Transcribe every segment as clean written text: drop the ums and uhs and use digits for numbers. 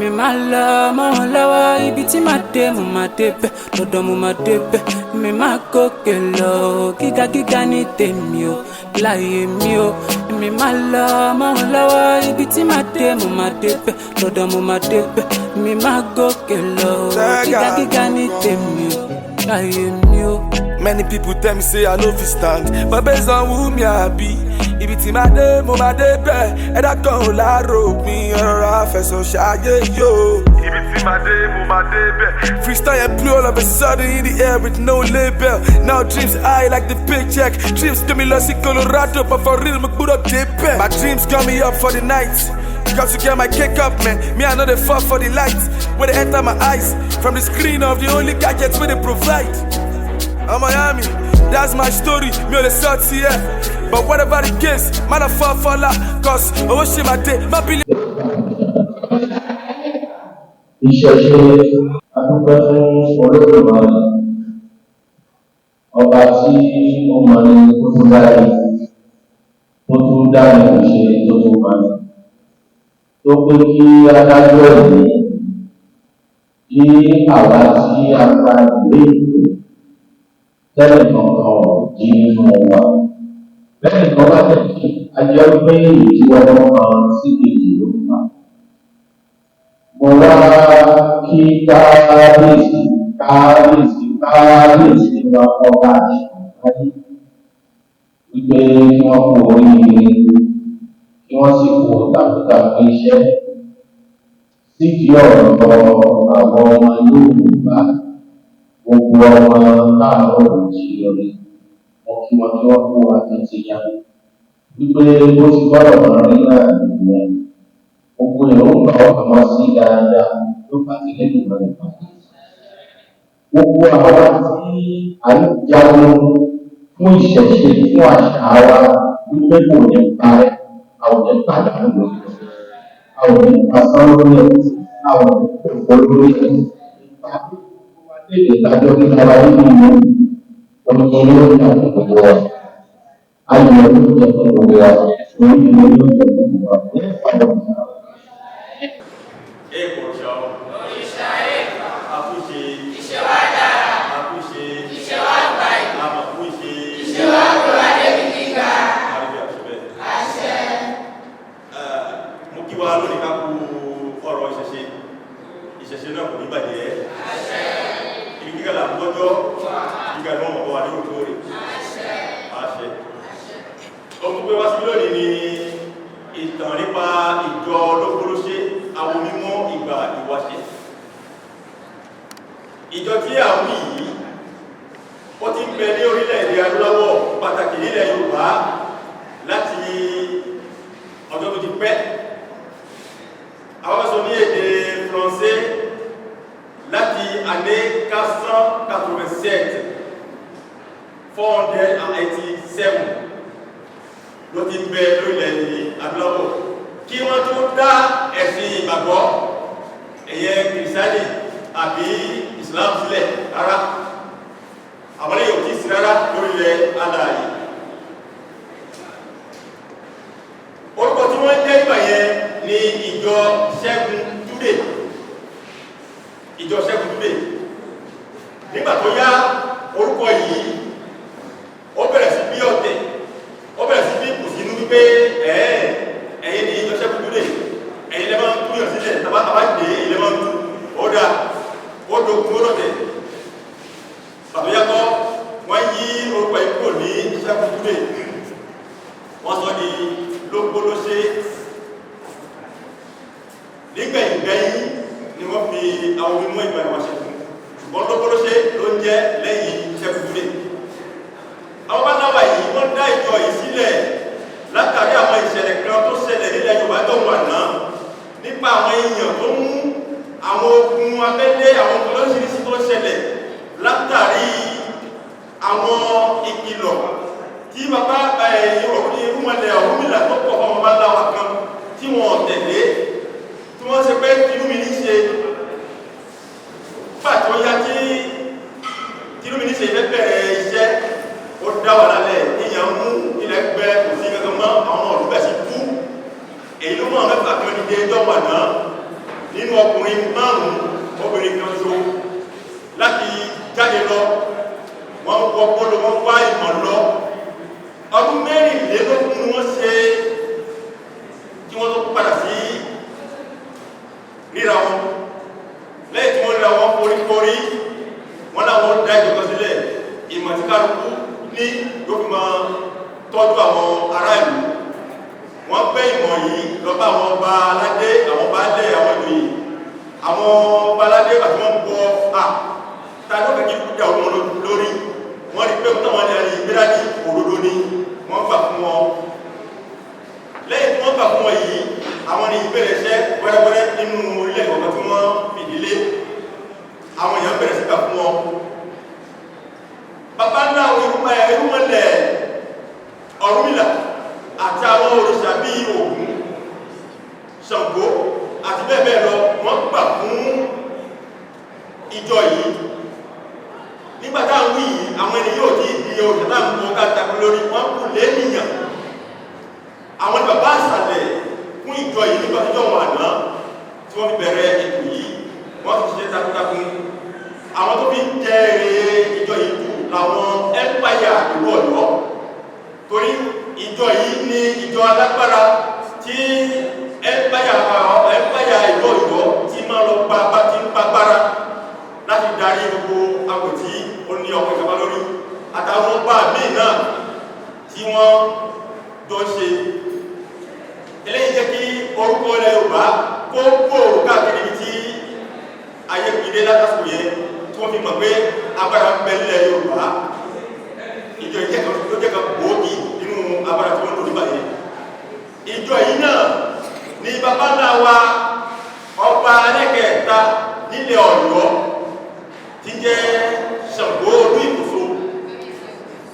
mi máa lọ mọ́ wọn lọ́wọ́ ibi tí màá dé mo máa débẹ̀ lọ́dọ̀ mo máa débẹ̀ mi máa gòkè lọ gíga gíga ní tèmi o láyé mi o mi máa lọ mọ́ wọn lọ́wọ́ ibi tí màá dé mo máa débẹ̀ lọ́dọ̀ mo máa débẹ̀ mi máa gòkè lọ gíga gíga ní tèmi o láyé mi o. Many people tell me say I no fit stand, but based on who me I be, ibi tí màá dé mo máa débẹ̀ ẹ̀dá kan ò láàárọ̀ òpin ọ̀rọ̀ àfẹsọ̀ ṣááyé yo. Ibi tí màá dé mo máa débẹ̀. Freestyle and play all of a sudden in the air with no label. Now dreams high like the paycheck. Dreams get me lost in Colorado, but for real, me gbọ́dọ̀ débẹ̀. My dreams got me up for the night. Got to get my cake up, man. Me, I know they fall for the lights. When they enter my eyes, from the screen of the only gadgets where they provide. I'm Miami, that's my story. Me on the south here. But whatever the case, man, I fall for la. Cause I wish my day, my belief. Ìṣẹ̀ṣe adúpẹ́ fún Olódùmarè ọba tí ó mọ ní kó tó dáyé tó tún dáyé ìṣe tó tó mọ ní tó pé kí adájọ́ ìlú kí àwa tí a gba ìwé ìlú tẹ́lẹ̀ kankan jí nínú wa lẹ́yìn kan bá tẹ̀lé ajọ́ pé ìdíwọ́ kan sí kejì ló fà. Mo wá kí kábíyèsí wa ọba àṣàkáyé wípé kí wọ́n kú oríire kí wọ́n sì kú takuntakun iṣẹ́ sídìí ọ̀rọ̀ àwọn ọmọ Yorùbá gbogbo ọmọ káàárọ̀ òjíire wọn kí wọ́n kú akitiyan wípé bó ti gbọ́dọ̀ mọ̀ rí náà nìyẹn. Gbogbo èròǹgbà ọkàn wá sí dáadáa ló bá ti lẹ́nu ìrọ̀lẹ́ pàtó. Gbogbo àwọn tí à ń jagun fún ìṣẹ̀ṣe fún àṣà wa wípé kò ní parẹ́, àwọn ní pàdánù lórí rẹ̀, àwọn ní pasán lórí ẹ̀, àwọn ní kòkó lórí ẹ̀. Lédè ìdájọ́ kíkara nínú ìlú omi yóò ní àwọn gbogbo wa. Ayọ̀ ló jẹ́ fún gbogbo wa, orí ìlú ló jẹ́ fún gbogbo wa. Ní ìpàdé ọ̀sán. Ìṣẹ̀ṣe náà kò ní bàjẹ́. Ibi gíga là ń gbọ́jọ́, gíga náà mọ̀ wá ní òkú rẹ̀. Àṣẹ. Ohun pé wá sí lónìí ni ìtàn nípa ìjọ Olókolóṣe àwọn mímọ́ ìgbà ìwáṣẹ̀. Ìjọ tí a wí yìí, ó ti ń bẹ ní orílẹ̀-èdè Adúláwọ̀ pàtàkì nílẹ̀ Yorùbá láti ọjọ́ tó ti pẹ́. Àwọn sọ ní èdè Français láti année 487 487 ló ti ń bẹ lórílẹ̀-èdè Adúláwọ̀ kí wọ́n tó dá ẹ̀sìn ìgbàgbọ́ ẹ̀yẹ kìrìsìtánì àbí Islam sílẹ̀ rárá àwọn ilé yóò kí sí rárá lórílẹ̀ alààyè. Orúkọ tí wọ́n jẹ́ ìgbà yẹn ní ìjọ Ṣẹ́gun Túdé. Ìjọ Ṣẹ́gun Túdé. Nígbà tó yá orúkọ yìí ó bẹ̀rẹ̀ sí bí ọ̀tẹ̀, ó bẹ̀rẹ̀ sí bí kù sínú wípé ẹ̀yin ní ìjọ Ṣẹ́gun Túdé, ẹ̀yin lẹ́mọ̀ ń túyàn sílẹ̀ tàbá dé ilẹ̀ mọ́ ń tú, ó dá ó dogun ó lọ́tẹ̀. Bàbáyákọ́ wọ́n yí orúkọ ìkúrò ní Ṣẹ́gun Túdé, wọ́n sọ ní Olókolóṣe. Nígbẹ̀yìngbẹ̀yìn ni wọ́n fi àwọn mímọ́ ìgbà ìwáṣẹ̀ fún, ṣùgbọ́n Olókolóṣe ló ń jẹ́ lẹ́yìn Ṣẹ́gun Túdé. Àwọn bá náwà yìí wọ́n dá ìjọ yìí sílẹ̀ látàrí àwọn ìṣẹ̀lẹ̀ kan tó ṣẹlẹ̀ nílẹ̀ Yorùbá tó wà náà nípa àwọn èèyàn tó mú àwọn ogun abẹ́lé àwọn olóṣìṣì tó ṣẹlẹ̀ látàrí àwọn ìkìlọ̀ tí bàbá irúmọlẹ̀ Ọ̀rúnmìlà tó pọ̀ fún ọmọ láwà kan tí wọ́n tẹ̀lé tí wọ́n ṣe pé tìlúmi ní ṣe pàtó yá tí tìlúmi ní ṣe fẹ́ bẹ̀rẹ̀ iṣẹ́ ó dá wà lálẹ́ ìyàn mú ilẹ̀ gbẹ kò sí gẹ́gẹ́ mọ́ àwọn ọ̀rùn bẹ̀ sí kú èyí ló mọ̀ mẹ́fà kan ní ẹjọ́ wà náà nínú nínú ọkùnrin 5 obìnrin kan so láti jáde lọ wọ́n wọ́ pọ́lọ wọ́n wá ìmọ̀ lọ ọdún 24 ni wọ́n ṣe kí wọ́n tó padà sí ríra wọn lẹ́yìn tí wọ́n ríra wọn foríkorí wọ́n láwọn dá ìjọba sílẹ̀ ìmọ̀ tí kálukú ní yóò fi máa tọ́jú àwọn ará ìlú wọ́n gbé ìmọ̀ yìí lọ bá àwọn ọba aládé àwọn ọba alẹ́ àwọn ìlú yìí àwọn ọba aládé àti wọ́n bọ́ ta ló fẹ́ kí kúta ọmọ lórí wọ́n rí pé táwọn ẹni ìgbéráàdì òdodo ni wọ́n gbà fún wọn lẹ́yìn tí wọ́n gbà fún wọn yìí àwọn ni ìbẹ̀rẹ̀ iṣẹ́ wẹ́rẹ́wẹ́rẹ́ nínú orílẹ̀ ìwọ̀n tí wọ́n fìdílé àwọn èèyàn bẹ̀rẹ̀ sí gbà fún wọn bàbá náà irúmọlẹ̀ Ọ̀rúnmìlà àti àwọn òrìṣà bíi Ògún Ṣàngó àti bẹ́ẹ̀ bẹ́ẹ̀ lọ wọ́n gbà fún ìjọ yìí nígbàtá ń wí yìí àwọn ẹni yóò tí di òrìṣà náà mọ́ káàkiri lórí wọ́n kù lẹ́nìyàn àwọn ni bàbá àṣàlẹ̀ fún ìjọ yìí nígbàtíjọ́ wọn àná tí wọ́n fi bẹ̀rẹ̀ ètò yìí wọ́n ti ṣe takuntakun àwọn tó fi ń jẹ èrè ìjọ yìí kù làwọn ẹ́mpáyà ìlú Ọ̀yọ́ torí ìjọ yìí ní ìjọ alágbára tí ẹ́mpáyà ìlú Ọ̀yọ́ tí máa lọ bá ti ń pagbára láti darí gbogbo agbòtí ó ní ọkọ̀ ìjọba lórí àtàwọn ọba míì náà tí wọ́n jọ ṣe eléyìí jẹ́ kí orúkọ ilẹ̀ Yorùbá kó gbòòrò káàkiri tí ayé pìdé látàkùn yẹn tí wọ́n fi mọ̀ pé agbára ń bẹ nílẹ̀ Yorùbá ìjọ ìjẹ́kan tó jẹ́ kan gbòógì nínú agbára tí wọ́n lò nígbà yẹn ìjọ yìí náà ní bàbá náà wa ọba ẹlẹ́kẹ̀ẹ́ta nílẹ̀ Ọ̀yọ́ tí jẹ́ Ṣàngó Olú Ìkòso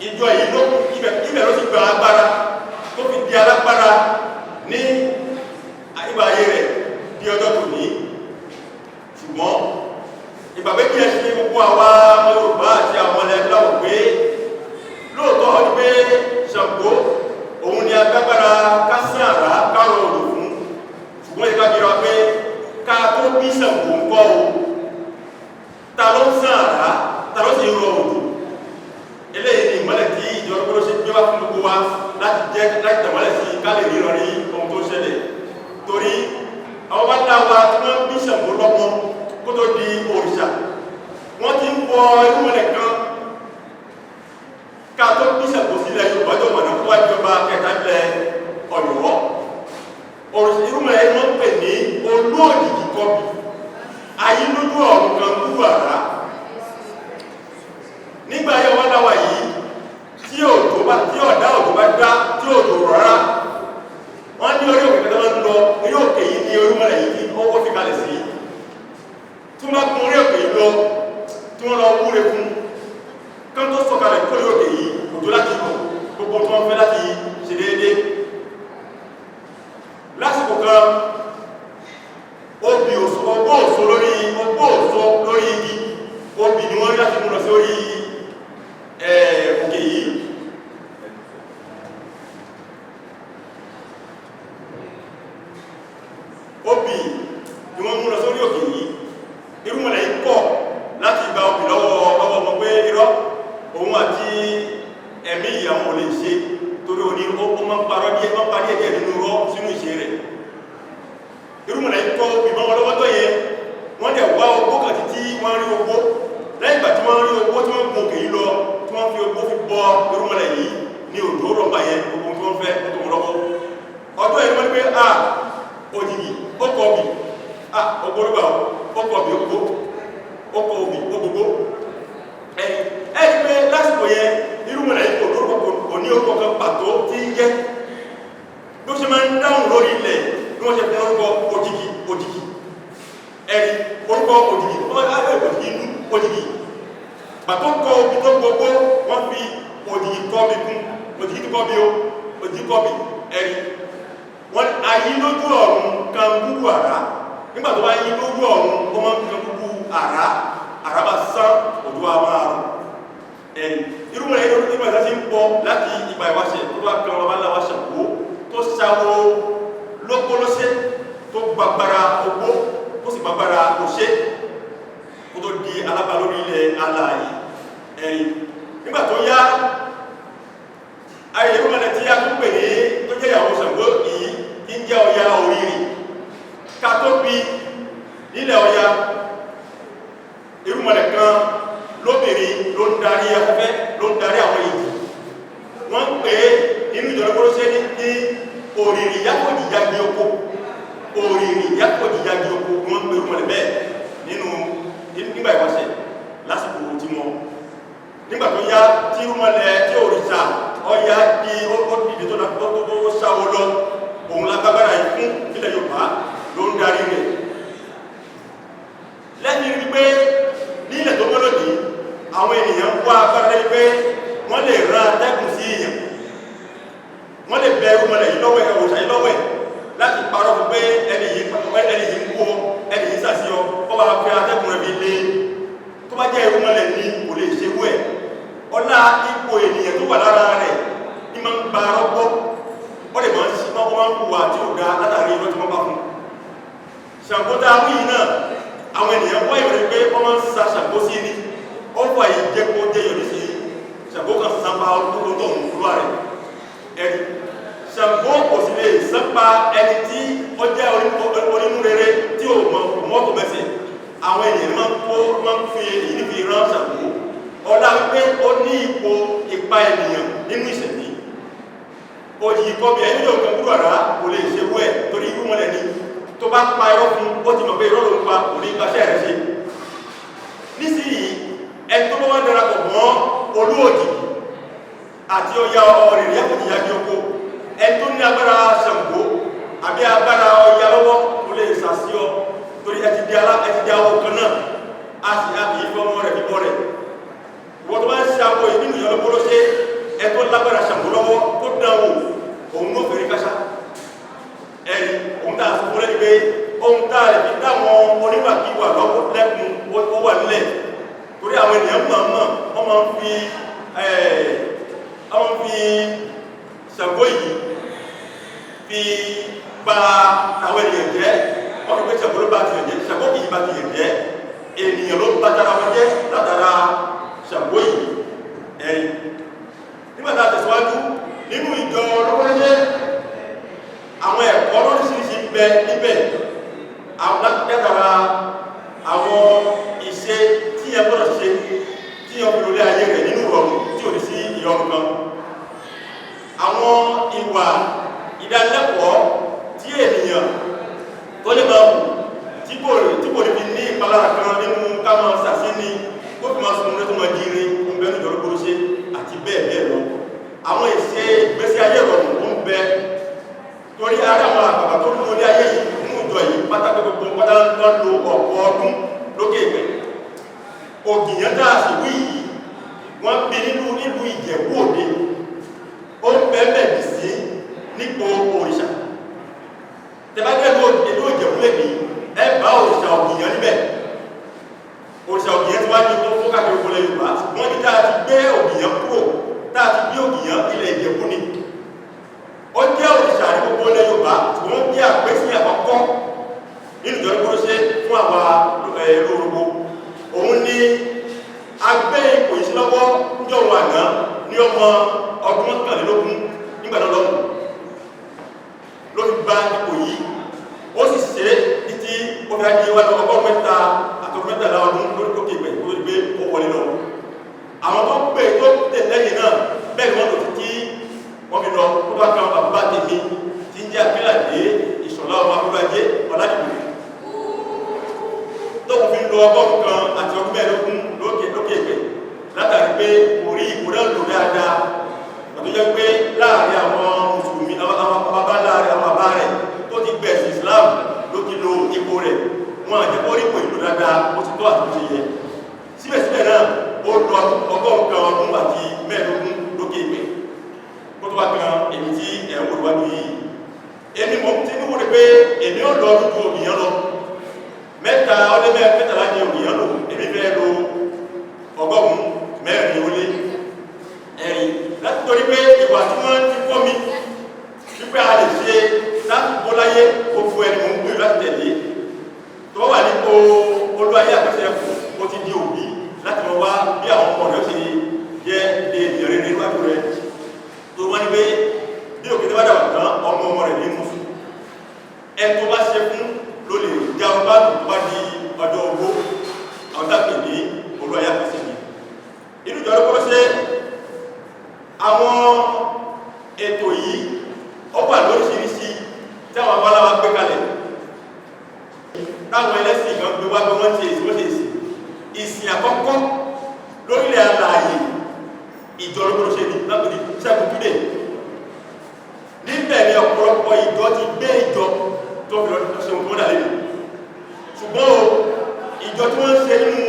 ìjọ yìí ló ibẹ̀ ló ti gba agbára tó fi di alágbára ní àyíbáyé rẹ̀ di ọjọ́ tó ní ṣùgbọ́n ìgbàgbé kí ẹ ṣe gbogbo àwa ọmọ Yorùbá àti àwọn ilẹ̀ láwọ̀ pé lóòótọ́ ni pé Ṣàngó òun ni agbágbára kásí àrá kárọ̀ òdò fún ṣùgbọ́n ìka jẹ́ra pé ká tó bí Ṣàngó ń kọ́ o ta ló ń sàn àrá ta ló sì ń rọ òdò eléyìí ni ìmọ́lẹ̀ tí ìjọba gbọ́dọ̀ ṣe gbé wá fún gbogbo wa láti tẹ̀mọ́lẹ̀ sí ká lè ríran rí ohun tó ṣẹlẹ̀ torí àwọn bá dá wa tí wọ́n bí Ṣàngó lọ́mọ kó tó di òrìṣà wọ́n ti ń wọ irúmọlẹ̀ kan ká tó bí Ṣàngó sílẹ̀ Yorùbá tó mọ̀nà tó wájú ọba kẹta ilẹ̀ Ọ̀yọ́ òrìṣà irúmọlẹ̀ yìí wọ́n pè ní olóòdìdì kọbì ayélujú ọ̀run kan kúrú àrá nígbà ayé wọn láwà yìí tí ọ̀dá òjò bá dá tí òjò rọ̀rá wọ́n ní orí òkè tẹ́lẹ̀ ń lọ orí òkè yìí ní orúmọlẹ̀ yìí tí ó fi kalẹ̀ sí tí wọ́n bá kún orí òkè yìí lọ tí wọ́n lọ wúre fún kán tó sọ̀kalẹ̀ kó lórí òkè yìí òjò láti bọ̀ gbogbo tí wọ́n fẹ́ láti ṣe déédéé lásìkò kan obì òsò lórí igi obì ni wọ́n rí láti mú lọ sí orí òkè yìí obì ni wọ́n mú lọ sórí òkè yìí irúmọlẹ̀ yìí pọ̀ láti gba obì lọ́wọ́ ọmọ pé irọ́ òun àti ẹ̀mí ìyàwó lè ṣe torí òní ó máa ń parọ́ díẹ̀ máa ń parí ẹ̀jẹ̀ nínú rọ́ sínú ìṣe rẹ̀ irúmọlẹ̀ yìí kọ́ obì mọ́ wọn lọ́wọ́ tó yẹ wọ́n dẹ̀ wá ogbó kan títí wọ́n rí ogbó lẹ́yìn ìgbà tí wọ́n rí ogbó tí wọ́n gun òkè yìí lọ tí wọ́n fi ogbó fi bọ irúmọlẹ̀ yìí ní òjò rọ̀mbà yẹn gbogbo tí wọ́n fẹ́ tó wọn lọ́wọ́ ọjọ́ yìí wọ́n ní pé òjìgì ó kọ obì ogorúgbà ó kọ obì ogbó ó kọ obì ogbogbo ẹni pé lásìkò yẹn irúmọlẹ̀ yìí kò ní orúkọ kan pàtó tí ń jẹ́ bí ó ṣe máa ń dáhùn lórí ilẹ̀ bí wọ́n ṣe fún orúkọ òjìgì ẹni orúkọ òjìgì inú òjìgì pàtó kọ obì tó gbogbo wọ́n fi òjìgì kọ́ bí kún òjìgì tó kọ́ bí ó òjìgì kọ́ bí ẹni wọ́n ayé lójú ọ̀run kan gbúgbù àrá nígbà tó bá yí lójú ọ̀run ó máa ń kan gbúgbù àrá bá sán òjò àwọn àrùn ẹni irúmọlẹ̀ yìí lórí ìgbà tí ń pọ̀ láti ìgbà ìwáṣẹ̀ tó bá kan ọba ńlá wáṣẹ̀ kó tó ṣàwó lókólóṣẹ́ tó gbàgbára ogbó tó sì gbàgbára láàyè ẹ̀rí nígbà tó yá ayé ìrúmọ̀lẹ̀ tí a tún pè ní tó jẹ́ ìyàwó Ṣàngó yìí tí ń jẹ́ Ọya Orírì ká tó bí nílẹ̀ Ọya ìrúmọ̀lẹ̀ kan lóbìnrin ló ń darí afẹ́fẹ́ ló ń darí àwọn ìjì wọ́n ń pè é nínú ìjọlọ́gbọ́lọ́sẹ́ ní Orírì Yákòjìyági oko Orírì Yákòjìyági oko wọ́n ń pè ìrúmọ̀lẹ̀ bẹ́ẹ̀ nínú nígbà ìwáṣẹ̀ lásìkò tí wọ́n nígbà tó yá tí ìrúmọ̀lẹ̀ tí òrìṣà Ọya di ó dìde tó sáwó lọ òun lágbára ìfún ilẹ̀ Yorùbá ló ń darí rẹ̀ lẹ́yìn wípé nílẹ̀ tó mọ́lòdì àwọn ènìyàn wá agbára wípé wọ́n lè rán atẹ́gùn sí èèyàn wọ́n lè bẹ ìrúmọ̀lẹ̀ yìí lọ́wọ́ òòṣà yìí lọ́wọ́ láti parọ́ fún pé ẹni yìí ń kú ọ ẹni yìí sàṣeyọ ó bá fẹ́ atẹ́gùn rẹ̀ fi lé tó bá jẹ́ ìrúmọ̀lẹ̀ ní kò lè ṣerú ẹ̀ ọlá ipò ènìyàn tó wà lára rẹ̀ ní máa ń gba rọ́gbọ́ ó lè máa ń ṣe máa ń hùwà tí ó ga látàrí irọ́ tí wọ́n bá fún Ṣàngó tá a wí yìí náà àwọn ènìyàn wá ìròyìn pé wọ́n máa ń sa Ṣàngó sí ní ó wà yìí jẹ́ kó jẹ́ yọ̀rí sí Ṣàngó kan sábà olóko tó ń kúrò rẹ̀ ẹni Ṣàngó kò sì lè sábà ẹni tí ó jẹ́ onínú rere tí ò mọ́ kò mẹ́sẹ̀ àwọn ènìyàn máa ń fi èyí fi rán Ṣàngó ọlá wípé ó ní ipò ipa ènìyàn nínú ìṣẹ̀lẹ̀ òjì kọbi ẹni yóò kan kúrò àrá kò lè ṣe wú ẹ̀ torí irú mọ́lẹ̀ ní tó bá pa irọ́ fún ó ti mọ̀ pé irọ́ ló ń pa kò ní gbaṣẹ́ rẹ̀ ṣe nísìnyí ẹni tó bá wá darapọ̀ mọ́ Olúòjì àti Ọya Orírì Yákòjìyági oko ẹni tó ní agbára Ṣàngó àbí agbára Ọya lọ́wọ́ kò lè ṣàṣíọ torí ẹ ti di awọ kan náà a sì á kì í fọ́ ọmọ rẹ̀ bíbọ́ rẹ̀ wọ́n tó bá ń ṣe àpò ìbínú ìyọ́lọ́gbọ́lọ́ ṣe ẹ̀tọ́ lágbára Ṣàngó lọ́wọ́ tó dánwò òun ló fèrè káṣá ẹ̀rì òun tàà sọ fún lẹ́ni pé ohun tàà lè fi dáwọn oníwàkíwà lọ́wọ́ lẹ́kùn ó wà nílẹ̀ torí àwọn ènìyàn mọ̀ wọ́n máa ń fi Ṣàngó yìí fi ba àwọn ènìyàn jẹ́ wọ́n fi pé Ṣàngó ló bá ti jẹ́ Ṣàngó kì í bá ti jẹ́ ènìyàn ló bá tara wọn jẹ́ látara Ṣàngó yìí ẹ̀rí nígbàtà tẹ̀síwájú nínú ìjọ lọ́wọ́lẹ́yẹ àwọn ẹ̀kọ́ lóríṣiríṣi bẹ níbẹ̀ látara àwọn ìṣe tí yẹn gbọ́dọ̀ ṣe tí yẹn fi lólé ayé rẹ̀ nínú ìrọ̀rùn tí ò ní sí ìyọrùn kan àwọn ìwà ìdánilẹ́kọ̀ọ́ tí ènìyàn tó lè máa wù tí kò lè fi ní ìpalára kan nínú ká máa ṣàṣí ní kó fi máa sun tó máa jíire ń bẹ ní ìjọba ṣe àti bẹ́ẹ̀ bẹ́ẹ̀ lọ àwọn ìṣe ìgbésí ayé rọrùn ó ń bẹ torí ara àwọn àgbàgbà tó lò ní ayé yìí nínú ìjọ yìí pátákó gbogbo pátá lọ lo ọ̀pọ̀ ọdún lókè ìgbẹ́ ògìyàn tá a sì wí yìí wọ́n bí nínú Ìjẹ̀bú Òde ó ń bẹ́ẹ̀ bẹ́ẹ̀ sí nípò òrìṣà tẹ́bàjẹ́ ìlú Ìjẹ̀bú lẹ́bi ẹ bá òrìṣà ògìyàn níbẹ̀ òrìṣà ògìyàn tí wá ní tó fún káàkiri ìpínlẹ̀ Yorùbá wọ́n ní tá a ti gbé ògìyàn kúrò tá a ti gbé ògìyàn ilẹ̀ Ìjẹ̀bú ni ó jẹ́ òrìṣà ní gbogbo ilẹ̀ Yorùbá wọ́n jẹ́ àpésí àkọ́kọ́ nínú ìjọ ìgbóróṣe fún àwa lórúkọ òun ni agbé ipò ìṣílọ́wọ́ níjọ́ òun àná ní ọmọ ọdún mọ́kànlélógún nígbà lọ́lọ́mù ló fi gba ipò yìí ó sì ṣe títí ó fi ajé wá lọ́wọ́ ọgọ́rùn mẹ́ta àtọ́gbọ́n mẹ́tàlá ọdún lórí lókè ìgbẹ̀ tó gbé ó wọlé lọ àwọn tó gbé tó tẹ̀ lẹ́yìn náà bẹ́ẹ̀ wọ́n lò títí wọ́n fi lọ tó bá kan bàbá tèmi tí ń jẹ́ Akínládé Ìṣọ̀lá ọmọ Abúlájé Ọládìbò tó kò fi lọ ọgọ́rùn kan àti ọdún mẹ́ẹ̀ẹ́dógún lókè ìgbẹ̀ látàrí pé kò rí ìbò náà lò dáadáa tó jẹ́ pé láàrin àwọn mùsùlùmí àwọn bàbá láàrin àwọn bàbá rẹ̀ tó ti gbẹ̀sì Islam ló ti lo ipò rẹ̀ wọn àjẹ́ kó rí ipò ìlú dáadáa ó ti tó àti ó ti yẹ síbẹ̀síbẹ̀ náà ó lọ ọgọ́rùn kan ọdún àti mẹ́ẹ̀ẹ́dógún lókè ìgbẹ̀ kó tó wá kan èmi tí ẹ̀ ń wò wájú yìí èmi mọ̀ tí ní wọ́n rí pé èmi ò lọ lójú òmìyàn lọ mẹ́ta ọdún mẹ́tàlá ní òmìyàn lò èmi fẹ́ lo ọgọ́rùn mẹ́rin ó lé ẹ̀yìn láti torí pé ìwà tí wọ́n ti kọ́ mi wípé a lè ṣe láti bó láyé gbogbo ẹni mò ń gbé láti tẹ̀lé tó wà nípo olúwayé àpẹẹsẹ ẹ̀kọ́ ó ti di òbí láti mọ wá àwọn ọmọ rẹ̀ ó sì jẹ́ lè yẹ̀rẹ̀ níwájú rẹ̀ tó wọ́n ní pé bí òkè tó bá dàgbà tán ọmọ rẹ̀ ní mú ẹ tó bá ṣe fún ló lè já ọgbà tó bá di ọjọ́ ogbó àwọn tàbí ní olú ayá pèsè ní inú ìjọ lọ́pọ̀ ṣe àwọn ètò yìí ó wà lóríṣiríṣi tí àwọn abáláwa gbé kalẹ̀ táwọn ẹlẹ́sìn kan gbé wá pé wọ́n ti èsì wọ́n ti èsì ìsìn àkọ́kọ́ lórílẹ̀ alààyè ìjọ lọ́pọ̀ ṣe ní lábìlì ṣẹ́gun túdé níbẹ̀ ni ọ̀pọ̀lọpọ̀ ìjọ ti gbé ìjọ tó fi lọ́dún ṣe òkú dàlẹ́ ṣùgbọ́n ìjọ tí wọ́n ń ṣe nínú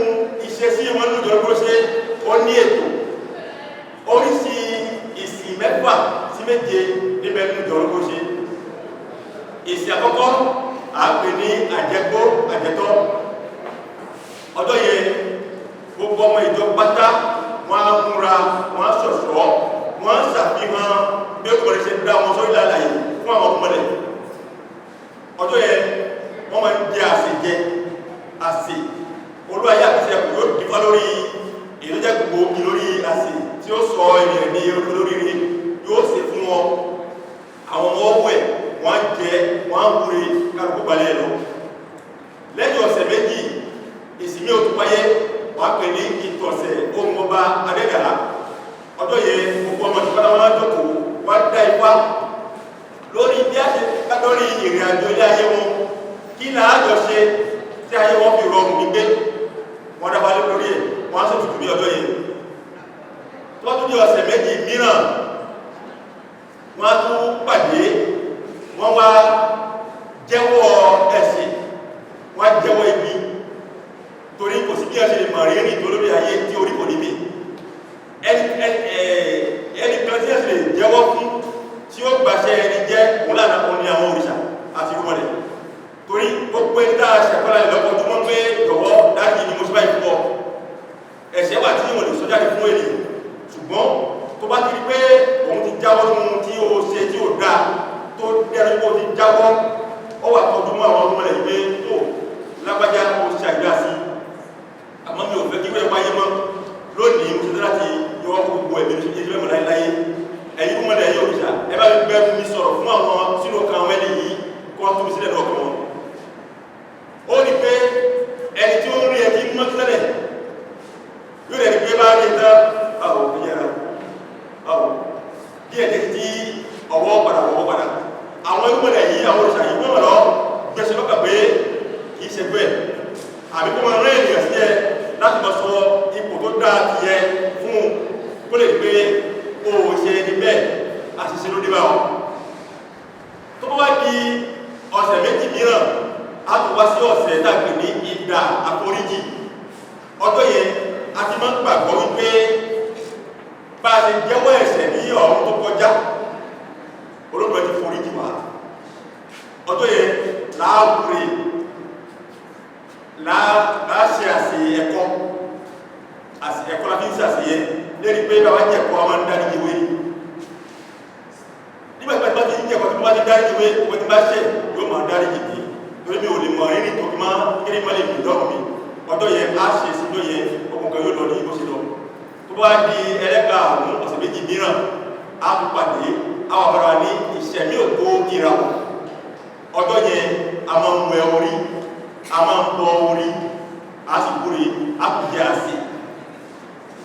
ìṣesí wọn ní ìjọ lọ́pọ̀ ṣe ó ní ètò oríṣi ìsìn 6 sí 7 níbẹ̀ ní ìjọ lọ́pọ̀ ṣe ìsìn àkọ́kọ́ àgbè ní àjẹgbó àjẹtọ́ ọjọ́ yẹn gbogbo ọmọ ìjọ pátá wọ́n á múra wọ́n á ṣọ̀ṣọ́ wọ́n á ṣàfihàn bí ó kọ̀ọ̀rẹ́ ṣe dá wọn sórí lálàyé fún àwọn ọmọdé ọjọ́ yẹn wọ́n máa ń jẹ àṣejẹ àṣe olúwayé àkọsí ẹkùn yóò dífá lórí èyí tó jẹ́ gbòógì lórí àṣe tí ó sọ ènìyàn ní olóríire yóò ṣe fún wọn àwọn ọmọ ọwọ́ ẹ̀ wọ́n á jẹ wọ́n á wúre kálukú balẹ̀ lọ lẹ́yìn ọ̀sẹ̀ méjì ìsinmi òtún wáyé wọ́n á pè ní ìtọ̀sẹ̀ ohun ọba adẹ́dàá ọjọ́ yẹn gbogbo ọmọ tí wọ́n á jókòó wọ́n á dá ipá lórí bí a ṣe lórí ìrìn àjò ilé ayé wọn kí láàjọ ṣe tí ayé wọn fi rọrùn gbígbé wọ́n dábàá lé lórí ẹ̀ wọ́n á sì tutù ní ọjọ́ yẹn tó tún di ọ̀sẹ̀ méjì mìíràn wọ́n á tún pàdé wọ́n wá jẹ́wọ́ ẹ̀sìn wọ́n á jẹ́wọ́ ibi torí kò sí bí a ṣe lè mọ̀ rí tó lórí ayé tí orí kò níbi ẹni kan tí a ṣe lè jẹ́wọ́ fún tí ó gbàṣẹ ẹni jẹ́ òun lànà òun ní àwọn òrìṣà àti ìrúmọ̀lẹ̀ torí gbogbo ẹni tá a ṣàkọ́lá ìlọ́pọ̀ tó mọ́ pé jọ̀wọ́ dájú ni mo ṣe báyìí fún ọ ẹ̀ṣẹ̀ wà tí wọ́n lè sọ́jáde fún ènìyàn ṣùgbọ́n tó bá ti rí pé òun ti jáwọ́ nínú tí ó ṣe tí ó dáa tó dẹ́rù pé ó ti jáwọ́ ó wà tọ́jú mọ́ àwọn ọmọ rẹ̀ pé tó lágbájá ó ṣe àìdá sí àmọ́ mi ò fẹ́ kí wọ́n wáyé mọ́ lónìí mo ṣe láti yọ gbogbo ẹ̀mí ìṣẹ́ mọ̀ láyé ẹ̀yin mọ̀ lẹ́yìn òrìṣà ẹ bá mi bẹ́ẹ̀ mi sọ̀rọ̀ fún àwọn sínú ọkàn àwọn ẹni yìí kó wọ́n tó mi sílẹ̀ lọ́kàn wọn ó ní pé ẹni tí ó ń rí ẹni mọ́ sílẹ̀ yóò rẹ̀ ní pé bá rí ẹ̀dá àwọ̀ ìyẹra àwọ̀ díẹ̀ díẹ̀ tí ọwọ́ padà àwọn ẹgbẹ́ yìí àwọn òrìṣà yìí wọ́n lọ gbẹ̀ṣẹ̀ lọ́kà pé kì í ṣe gbẹ̀ àbí kó máa rẹ́ ènìyàn sí ẹ láti lọ sọ ipò tó dáa ti yẹ fún kó lè gbé o ṣe ní bẹ́ẹ̀ àṣìṣe ló dé bá ọ tó bá wá di ọ̀sẹ̀ méjì mìíràn a tó wá sí ọ̀sẹ̀ tàbí ní ìdá àforíjì ọjọ́ yẹn a ti máa ń gbàgbọ́ wípé bá a ṣe jẹ́wọ́ ẹ̀ṣẹ̀ ní ọ̀run tó kọjá olóògbé ti foríjì wá ọjọ́ yẹn láàwúre láàṣẹ àṣẹ ẹ̀kọ́ la fi ń ṣàṣeyẹ lérí pé bàbá jẹ̀kọ́ a máa ń dárí ìwé nígbà tí bá ti ń jẹ̀kọ́ tí bá ti dárí ìwé òwe tí bá ṣẹ̀ yóò máa dárí jìdí torí mi ò lè mọ̀ rírì tó fi máa kéré má lè fi dọ́rùn mi ọjọ́ yẹn á ṣe sí ọjọ́ yẹn ọkùnkan yóò lọ ní ìbò sí lọ tó bá di ẹlẹ́kàárún ọ̀sẹ̀ méjì mìíràn á tún pàdé àwọn àbára ní ìṣẹ̀mí òkú ìràwọ̀ ọjọ́ yẹn a máa ń wẹ orí a máa ń bọ orí a sì kúrè a kù jẹ́ àṣì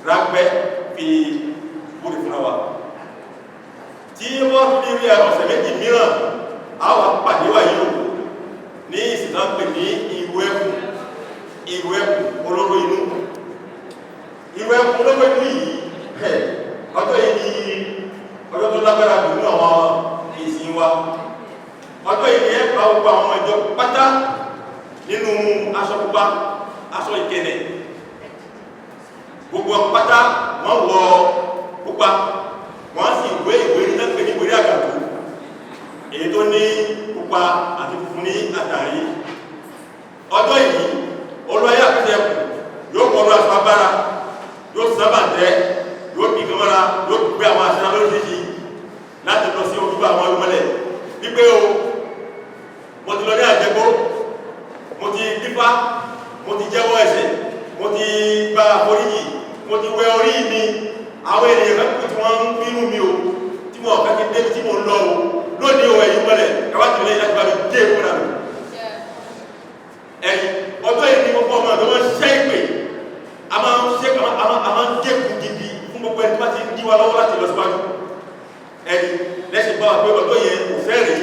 rápẹ́ fi kúrè fúnra wa tí wọ́n fi rí ọ̀sẹ̀ méjì mìíràn àwọn pàdé wà yìí ní ìsìnlápẹ̀ ní ìwé ẹkùn olóró inú ìwé ẹkùn olóró inú yìí ọjọ́ yìí ni ọjọ́ tó lágbára jù ní àwọn ìsìn wa ọjọ́ yìí ni ẹ bá gbogbo àwọn ìjọ pátá nínú aṣọ pupa aṣọ ìkẹlẹ̀ gbogbo pátá wọ́n wọ pupa wọ́n sì wé ìwé nígbàgbé ní ìwé àgàtò èyí tó ní pupa àti funfun ní àtàrí ọjọ́ yìí olóyè àpẹẹkù yóò kọ́ ọdún aṣọ agbára yóò sábà tẹ́ yóò bí gbọmọ́ra yóò gbé àwọn aṣọ lóríṣiríṣi láti lọ sí ojúbọ àwọn olùmọ̀lẹ̀ wípé o mo ti lọ ní àjẹgbó mo ti dífá mo ti jẹ́wọ́ ẹ̀ṣẹ̀ mo ti gba àforíjì mo mo ti wẹ orí mi àwọn ènìyàn kan tí wọ́n ń bínú mi o tí wọ́n fẹ́ kí débi tí mo ń lọ o lónìí o ẹ̀yìn mọ́lẹ̀ ẹ̀wá ti lẹ́yìn láti bá mi dé ìkúra mi ẹ̀yìn ọjọ́ yìí ni gbogbo ọmọ àti wọ́n ṣẹ́ ìpè a máa ń dẹ́kun gidi fún gbogbo ẹni tó bá ti ń dí wa lọ́wọ́ láti lọ síwájú ẹ̀yìn lẹ́sìn bá wa pé ọjọ́ yẹn kò fẹ́ rèé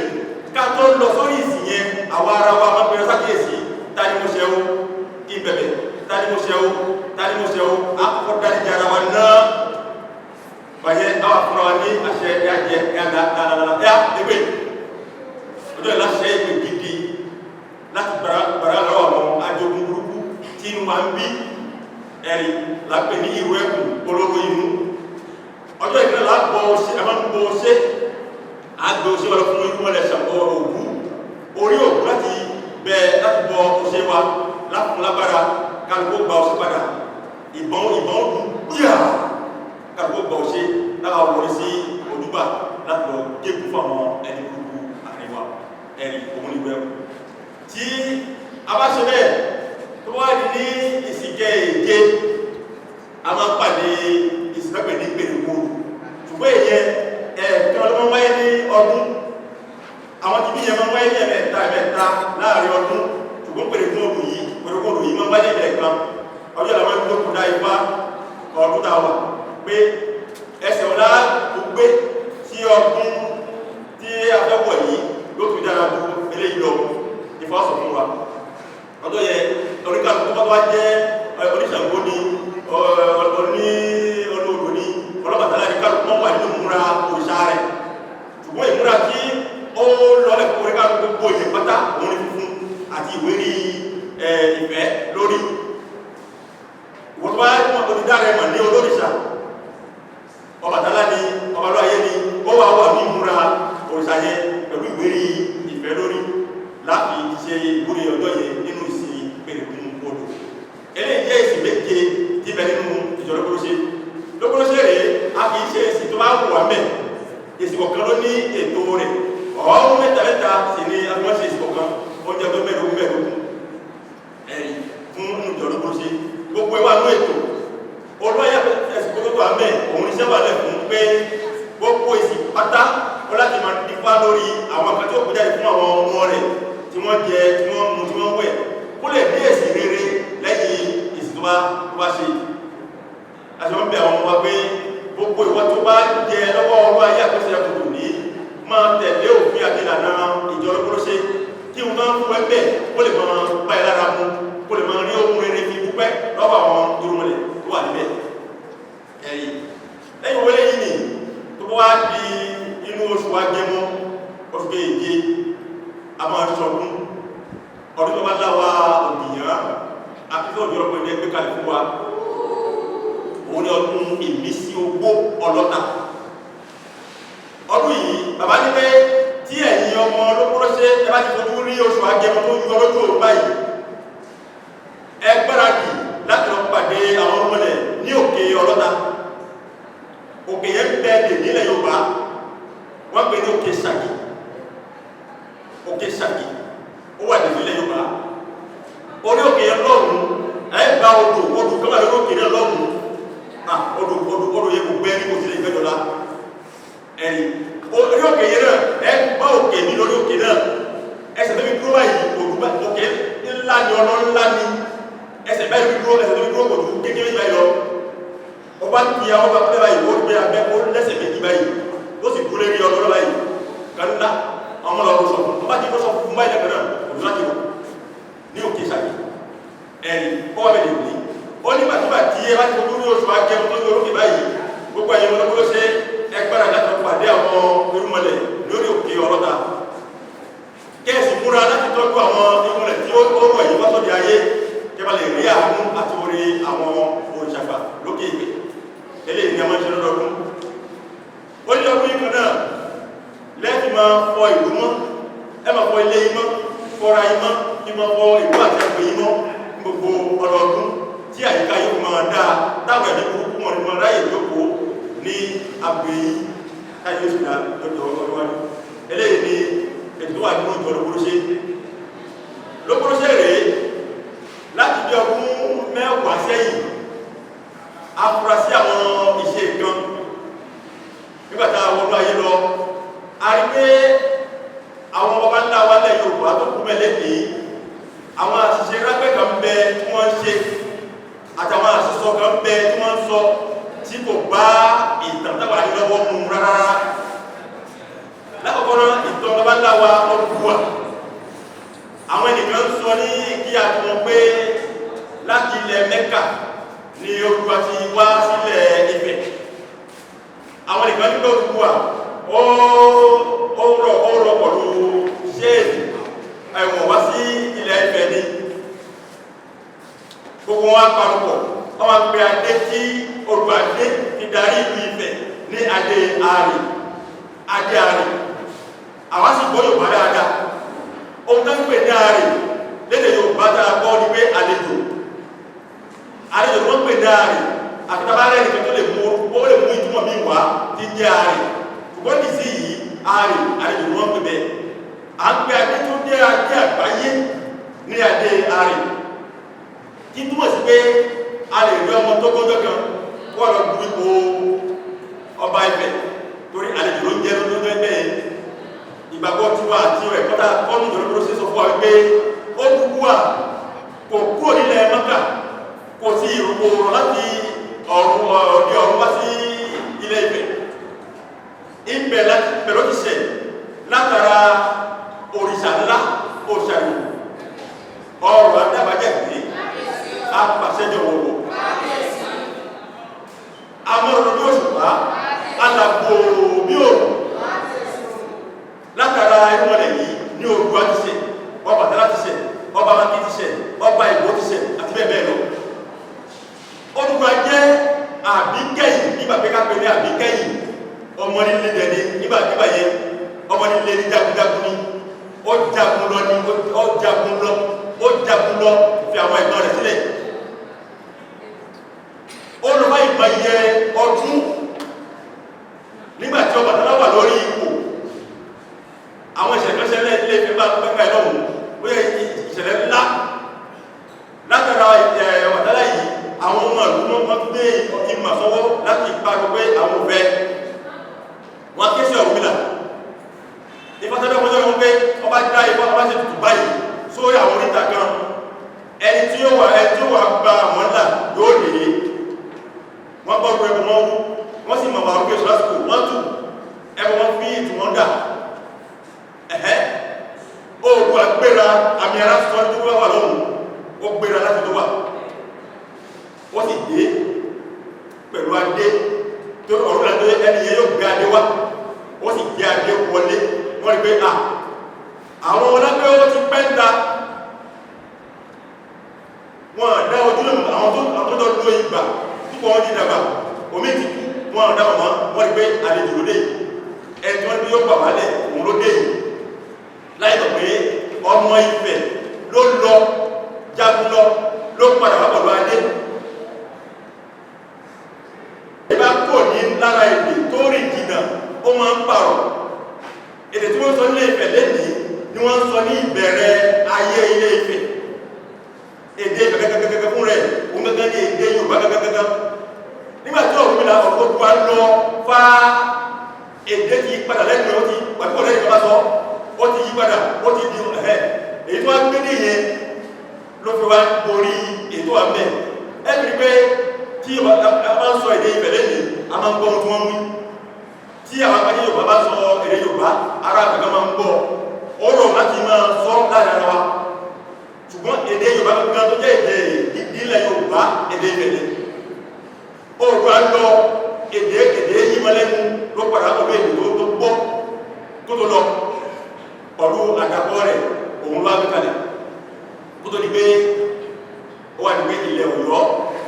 ká tó lọ sórí ìsìn yẹn àwa ara wa máa bẹ̀rẹ̀ sákèésí ta ni mo ṣe o kí n bẹ̀bẹ̀ ta ni mo ṣe o ta ni mo ṣe o àkọ́kọ́ dáríjì ara wa náà bàyẹ̀ àwọn afúnra wa ní àṣẹ ẹ̀yà jẹ ẹ̀yà dáadáa ẹ̀yà ewé ọjọ́ ìláṣẹ ìpè gidi láti gbàrà lọ́wọ́ àwọn ajogun burúkú tí inú wa ń bí ẹ̀rí lápẹ̀ ní ìrú ẹ̀kùn olóró inú ọjọ́ ìpínlẹ̀ láàbọ̀ ṣe ẹ̀mọ́ ń bọ̀ ṣe àgbẹ̀ òṣè wọlé fún ikú mọ́lẹ̀ ṣàpọ̀ òkú orí òkú láti bẹ láti bọ òṣè wa láfún lágbára kálukó gba òṣè padà ìbọn ọdún bíyà kálukó gba òṣè láwọn wọlé sí ojúbà láti lọ gégùn fún àwọn ẹni burúkú àríwá ẹni òun ìwé tí a bá ṣe bẹ́ẹ̀ tó wá ní ìsìnkẹ́ èké a máa ń pàdé ìsìnkẹ́ ní gbèrègbò ṣùgbọ́n èyẹ ẹ̀ẹ̀kan ló máa ń wáyé ní ọdún àwọn tí bí yẹn máa ń wáyé ní ẹ̀mẹ́ta láàrin ọdún ṣùgbọ́n pèrègbòrò yìí máa ń wáyé ní ẹ̀ẹ̀kan ọjọ́ ìlànà tó kù dá ipá ọdún tá wà pé ẹsẹ̀ ọ̀la tó gbé sí ọdún tí a fẹ́ wọ̀ yìí ló tún dára ju eléyìí lọ ìfọwọ́sọ̀ fún wa ọjọ́ yẹn oríkàlù tó bá wá jẹ́ oníṣàngó ni olóòdò ni ọlọ́bàtálá ní kálù mọ́ wà nínú ìmúra òrìṣà rẹ̀ ṣùgbọ́n ìmúra tí ó lọ́lẹ̀ fún oríkàlù gbogbo ìyẹn pátá òun ní funfun àti ìwérí ìfẹ́ lórí ìwọ̀n tó bá mọ̀ tó ti dára ẹ̀mọ̀ ní olóòrìṣà ọbàtálá ni ọbalọ́ayé ni ó wà ní ìmúra òrìṣà yẹn pẹ̀lú ìwérí ìfẹ́ lórí láti ṣe ìwúrí ọjọ́ yẹn nínú ìsìn pèrèkún odò eléyìí jẹ́ ìsìn méje tí bẹ nínú ìjọ lókòróṣe rèé a kì í ṣe ìsìn tó bá wù wá mẹ́ ìsìn kọ̀ọ̀kan ló ní ètò rẹ̀ ọ̀hún mẹ́ta sì ni a fi wọ́n ṣe ìsìn kọ̀ọ̀kan oúnjẹ tó mẹ́ẹ̀ẹ́dógún ẹ̀yìn fún ìjọ lókòróṣe gbogbo ẹwà ló ètò olóyè ẹ̀sìn kókó tó àmẹ́ òun ní sẹ́wà lẹ̀ fún pé gbogbo ìsìn pátá ó láti máa dífá lórí àwọn kan tí ó kọjá fún àwọn ọmọ rẹ̀ tí wọ́n jẹ tí wọ́n mu tí wọ́n wẹ̀ kó lè ní èsì rere lẹ́yìn ìsìn tó bá ṣe àti wọ́n bẹ àwọn ọmọ wa pé gbogbo ìwọ tó bá jẹ lọ́wọ́ ọlọ́ ayé àpẹẹsẹ̀ ẹ̀kùtù ní máa tẹ̀lé òfin àti ìlànà ìjọ lókòróṣe kí wọ́n máa ń fún ẹgbẹ́ kó lè máa bá ẹ lára mu kó lè máa rí ohun rere fi dúpẹ́ lọ́wọ́ àwọn irúnmọlẹ̀ tó wà níbẹ̀ ẹ̀rí lẹ́yìn wọlé yìí ni tó bá wá di inú oṣù wa Agẹmọ oṣù kéèké a máa ṣọdún ọdún tó bá láwa òbíyàn àfihàn òjò ọ̀pọ̀ ẹgbẹ́ gbé kalẹ̀ fún wa òun ni ọdún ìmísí ogbó ọlọ́ta ọdún yìí bàbá ní pé tí ẹ̀yin ọmọ Lókòróṣe ẹ bá ti fojú rí oṣù Agẹmọ tó yọ lójú òun báyìí ẹ gbáradì láti lọ pàdé àwọn ọmọlẹ̀ ní òkè ọlọ́ta òkè yẹn bẹ dè nílẹ̀ Yorùbá wọ́n pè ní òkè Ṣàkì ó wà nílẹ̀ Yorùbá orí òkè yẹn lọ́rùn ẹ gba odò kọ́mà lórí òkè yẹn lọ́rùn odò yẹn kò gbẹ́ ní kò sílẹ̀ ìgbẹ́ dọ́là ẹ̀rí orí òkè yẹn náà ẹ gbá òkè ní lórí òkè náà ẹsẹ̀ tó fi dúró báyìí òkè ńlá ni ọ̀nà ńlá ni ẹsẹ̀ báyìí fi dúró ẹsẹ̀ tó fi dúró kò dúró kékeré báyìí lọ ọba ti ya ọba pẹ́ báyìí ó gbé abẹ́ ó lẹ́sẹ̀ méjì báyìí ó sì dúró lérí ọdún báyìí kàńdá ọmọ lọ sọ fún ọba ti sọ fún báyìí lẹ́gbẹ̀ẹ́ náà òdúrà ti wọ ní òkè Ṣàkì ẹ̀rí ọwọ́ bẹ̀ lè ní ó ní bàtúbà tí ẹ bá ti fojú ní oṣù Agẹmọ tó yọ lókè báyìí gbogbo ẹ̀yin ọmọ Lókòróṣe ẹgbẹ́ra láti pàdé àwọn irúnmọlẹ̀ lórí òkè ọlọ́ta kẹ́ẹ̀sì múra láti tọ́jú àwọn irúnmọlẹ̀ tí ó rọ̀ ẹ̀yìn wọ́tọ̀ di ayé kẹba lè rí àánú àti orí àwọn òṣàgbà lókè ìgbè eléyìí ni a máa ń ṣe lọ́dọọdún ó ní ọdún ìkan náà lẹ́ẹ̀fì máa fọ ìlú mọ́ ẹ máa fọ ilé yìí mọ́ fọ́ra yìí mọ́ kí máa fọ ìlú àti àgbè yìí mọ́ gbogbo ọdọọdún tí àyíká yóò máa dáa táwọn ẹ̀mí burúkú wọn ni wọn ráyè jókòó ní àgbè yìí káyé oṣù náà lọ́dọ̀ ọdún eléyìí ni ètò wà nínú ìjọ Lókòróṣe rèé láti bí ọdún mẹ́wàá sẹ́yìn afurasí àwọn ìṣe kan nígbàtà wọnú ayé lọ a rí pé àwọn baba ńlá wa lẹ̀ Yorùbá tó kú mẹ́lẹ́ ní àwọn àṣìṣe rápẹ́ kan bẹ tí wọ́n ń ṣe àtàwọn àṣìṣọ kan bẹ tí wọ́n ń sọ tí kò bá ìtàn tábà ní lọ́wọ́ mú rárá lákọ̀ọ́kọ́ náà ìtàn baba ńlá wa Odùduwà àwọn ènìyàn sọ ní kí a tún pé láti ilẹ̀ Mẹ́kà ni Odùduwà ti wá sílẹ̀ Ifẹ̀ àwọn ènìyàn nígbà Odùduwà ó rọ̀ pọ̀lú ṣéèdì ẹ̀wọ̀n wá sí ilẹ̀ Ifẹ̀ ni gbogbo wọn parupọ̀ wọ́n wá pé adé tí Odùduwà dé ti darí ìlú Ifẹ̀ ní adé ààrẹ àwọn sì gbọ́ Yorùbá dáadáa ohun tó ń pè ní ààrẹ lédè Yorùbá dáa gbọ́ ní pé àlejò ni wọ́n pè ní ààrẹ àfitàbárẹ́ nìkan tó lè mú ìtumọ̀ mi wá ti jẹ́ ààrẹ ṣùgbọ́n ní sí yìí àlejò ni wọ́n pè bẹ́ẹ̀ à ń pè adé tó jẹ́ adé àgbáyé ní adé ààrẹ kí túmọ̀ sí pé a lè rí ọmọ tó gbọ́jọ́ kan kó lọ du ipò ọba Ifẹ̀ torí àlejò ló ń jẹ́ lójó ẹgbẹ́ ìgbàgbọ́ tiwa àti ẹ̀kọ́ tá a kọ́ ní ìjọba ló ṣe sọ fún wa wípé Odùduwà kò kúrò nílẹ̀ Mẹ́kà kò sí ìrùkò láti ọ̀dẹ ọ̀run wá sí ilẹ̀ Ifẹ̀ ibẹ̀ ló ti ṣẹ̀ látara òrìṣà ńlá òrìṣà ìlú ọrọ̀ adábàjẹ́ pé apàṣẹjọ wọ̀wọ̀ amọ́rọ̀ bí òṣùpá alàgbò bí òòrùn látara ẹgbọ́nlẹ̀ yìí ní Odùduwà ti ṣẹ̀ Ọbàtálá ti ṣẹ̀ ọba Mákì ti ṣẹ̀ ọba Ìgbò ti ṣẹ̀ àti bẹ́ẹ̀ bẹ́ẹ̀ lọ Odùduwà jẹ́ àbíkẹ́yìn nígbà pé ká pè ní àbíkẹ́yìn ọmọ nílé dẹni nígbà yẹn ọmọ nílé ní jagunjagun ni ó jagun lọ fi àwọn ẹ̀gbọ́n rẹ̀ sílẹ̀ olùfà ìgbà yẹ ọdún nígbàtí Ọbàtálá wà lórí ipò àwọn ìṣẹ̀lẹ̀ ilé ìfẹ́ bá pẹ́pẹ́ lọ́wọ́ ó yẹ ìṣẹ̀lẹ̀ ńlá látara Ọbàtálá yìí àwọn ọmọ ìlú wọn gbé ìmọ̀ sọ́wọ́ láti pariwo pé àwọn òfẹ́ wọn ké sí Ọ̀rúnmìlà ìfọ́sẹ́fẹ́ fọ́jọ́ wọn pé ọba dá ìfọ́ ọba ṣe tutù báyìí sórí àwọn oríta kan ẹni tí ó wà gba àwọn ńlá yóò lè wọ́n gbọ́ pé ẹbùn wọn wú wọ́n sì mọ̀ àwọn kéṣù lásìkò wọ́n tù ẹbùn wọn fi ìtù wọn dà Oòduà agbéra àmì ara sọ tó wà lọ́hùn ó gbéra láti tó wà wọ́n sì dé pẹ̀lú adé tó ọ̀rọ̀ náà tó ẹni yẹn yóò gbé adé wá wọ́n sì gbé adé wọlé wọ́n rí pé àwọn ọlọ́gbẹ́ ó ti pẹ́ ń ta wọ́n dá ojúlọ́mù àwọn tó lọ ìgbà púpọ̀ wọ́n ti dàgbà omi ti kú wọ́n dá wọn wọ́n rí pé àlejò ló dé ẹni tí wọ́n ti yóò gbà wálẹ̀ òun ló dé láìpẹ́ pé ọmọ Ifẹ̀ ló lọ jagun ló padà wá pẹ̀lú adé ìbá kò ní lára èdè tó rìn jìnnà ó máa ń pààrọ̀ èdè tí wọ́n sọ ní Ifẹ̀ lẹ́nìí ni wọ́n sọ ní ìbẹ̀rẹ̀ ayé Ilé Ifẹ̀ èdè gẹ́gẹ́gẹ́gẹ́ fún rẹ̀ òun gẹ́gẹ́ ní èdè Yorùbá gẹ́gẹ́gẹ́gẹ́ nígbà tí Ọ̀rúnmìlà Odùduwà lọ fá èdè ti padà lẹ́nu ó ti pàdúkọ̀ lẹ́yìn bá sọ ó ti yí padà ó ti di èyí tó wá gbé ní yẹn ló fi wá borí ètò àmẹ́ ẹ̀bí pé tí a bá ń sọ èdè Ifẹ̀ lẹ́yìn a máa ń gbọ́ ohun tí wọ́n wí tí àwọn akẹ́kọ̀ọ́ Yorùbá bá sọ èdè Yorùbá ara àgbẹ̀gẹ́ máa ń gbọ́ ó rọ̀ láti máa sọ láàrin ara wa ṣùgbọ́n èdè Yorùbá gangan tó jẹ́ èdè ìdílẹ̀ Yorùbá èdè Ifẹ̀ Oòduà lọ èdè yímọ́lẹ́nu ló padà pẹ̀lú èdè tó gbọ́ tó tó lọ pẹ̀lú àdàpọ̀ rẹ̀ òun ló ágbékalẹ̀ tó tó di pé ó wà ní pé ilẹ̀ Ọ̀yọ́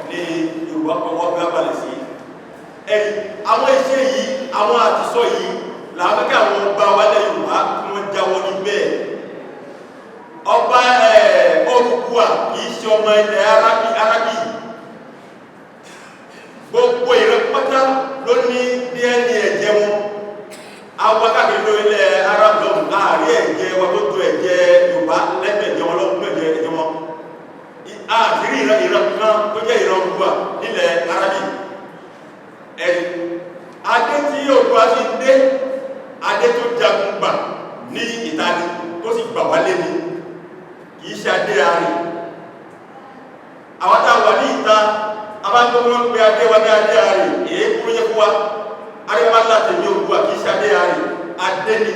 ní Yorùbá pọ̀wọ́ gbá balẹ̀ sí ẹni àwọn iṣẹ́ yìí àwọn àtisọ yìí làákẹ́kẹ́ àwọn ọba wálẹ̀ Yorùbá tí wọ́n jáwọ́ ní bẹ́ẹ̀ ọba Odùduwà kìí ṣe ọmọ ilẹ̀ Arábì gbogbo ìran pátá ló ní DNA ẹ̀jẹ̀ wọn àwọn káàkiri ló ilẹ̀ Arab lọ́wọ́ láàrin ẹ̀jẹ̀ wọn tó tó ẹ̀jẹ̀ Yorùbá lẹ́gbẹ̀ẹ́ ẹ̀jẹ̀ wọn lọ́wọ́ ẹ̀jẹ̀ wọn àtìrí ìran kan tó jẹ́ ìran Odùduwà nílẹ̀ Arábì ẹ̀rí adé tí Oòduà ti dé adé tó jagun gbà ní ìtàní tó sì gbà wálé ni kìí ṣe adé àárín àwọn tá a wà ní ìta abágbọ́n pé adé wa ní adé àárín èé kúrò yẹ fún wa adé wa láti ní Oòduà kìí ṣe adé àárín adé ni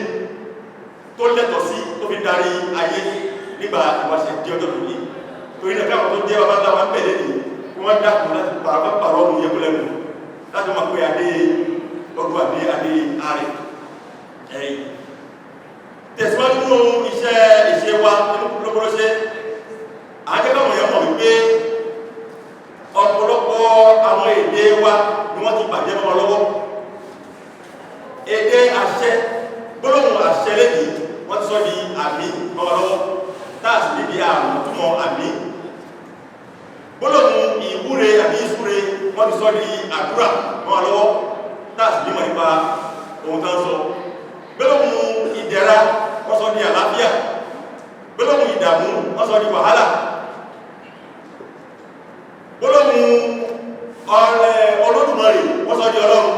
tó lẹ́tọ̀ sí tó fi darí ayé nígbà ìwáṣẹ̀ di ọjọ́ tó ní torí náà káwọn tó jẹ́ bàbá wa bẹ̀rẹ̀ ní kí wọ́n dákun láti pàrọ̀ ọ̀run yẹ kúlẹ̀ nù láti máa pé adé Oòduà ní adé àárín ẹ̀yìn tẹ̀síwájú nínú iṣẹ́ wa nínú lọ́pọ̀lọpọ̀ àjẹ́kọ̀ọ́ yẹn mọ̀ wípé ọ̀pọ̀lọpọ̀ àwọn èdè wa ni wọ́n ti bàjẹ́ mọ́ lọ́wọ́ èdè àṣẹ gbólóhùn àṣẹ lẹ́dí wọ́n ti sọ di àmì mọ́ lọ́wọ́ táàsì lè di àrùn túnmọ̀ àmì gbólóhùn ìwúre àbí ìsúre wọ́n ti sọ di àdúrà mọ́ lọ́wọ́ táàsì lè mọ̀ nípa ohun tán sọ gbólóhùn ìdẹ̀ra wọ́n sọ di àlàáfíà gbólóhùn ìdààmú wọ́n sọ di wàhálà gbólóhùn Olódùmarè wọ́n sọ di Ọlọ́run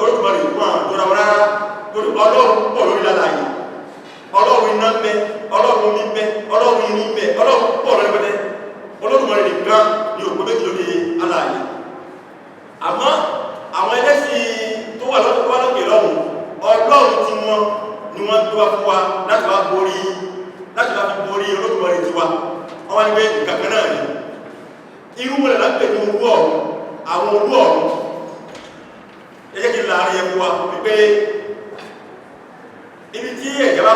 Olódùmarè wọn àjọra rárá torí Ọlọ́run pọ̀ lórí lálàyé Ọlọ́run iná ń bẹ Ọlọ́run omi ń bẹ Ọlọ́run irin ń bẹ Ọlọ́run pọ̀ lórí pẹ́tẹ́ Olódùmarè nìkan ni òpó méjì lórí alààyè àmọ́ àwọn ẹlẹ́sìn tó wà lọ́pọ̀ lọ́pọ̀ lọ́hùn Ọlọ́run tí wọ́n ni wọ́n tó wá fún wa láti wá fi borí Olódùmarè tiwa wọ́n wá ní pé ìkàkẹ́ náà ni irú mọ̀lẹ̀ lápẹ̀ ní olú ọ̀run àwọn olú ọ̀run ẹjẹ́ kí láàrin ẹkù wa wípé ibi tí ẹ̀jẹ̀ bá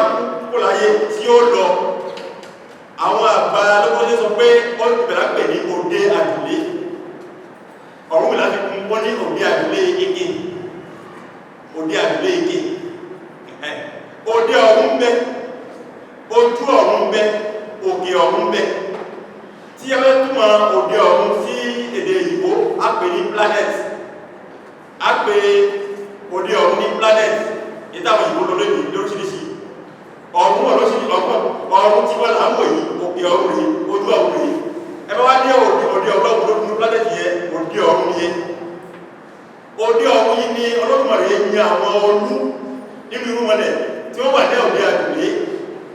kú láyé tí ó lọ àwọn àgbà lọ́pọ̀lẹ́ sọ pé ọlùpẹ̀ lápẹ̀ ní òde àdúlé ọ̀run láti kún wọ́n ní òde àdúlé ike òde àdúlé ike òde ọ̀run bẹ ojú ọ̀run bẹ òkè ọ̀run bẹ tí ẹ bẹ́ túnmọ̀ òde ọ̀run sí èdè ìgbò á pè ní planet á pè òde ọ̀run ní planet ìtàwọn ìgbò lóríṣìíríṣìí ọ̀run ọ̀run tí wọ́n láwọ̀ yìí òkè ọ̀run rí ojú ọ̀run rí ẹbẹ́ wá ní òde ọ̀run lórí planet yẹ òde ọ̀run yẹ òde ọ̀run yìí ni Olódùmarè ní àwọn olú nínú irú mọ́lẹ̀ tí wọ́n wà ní òde àdúlé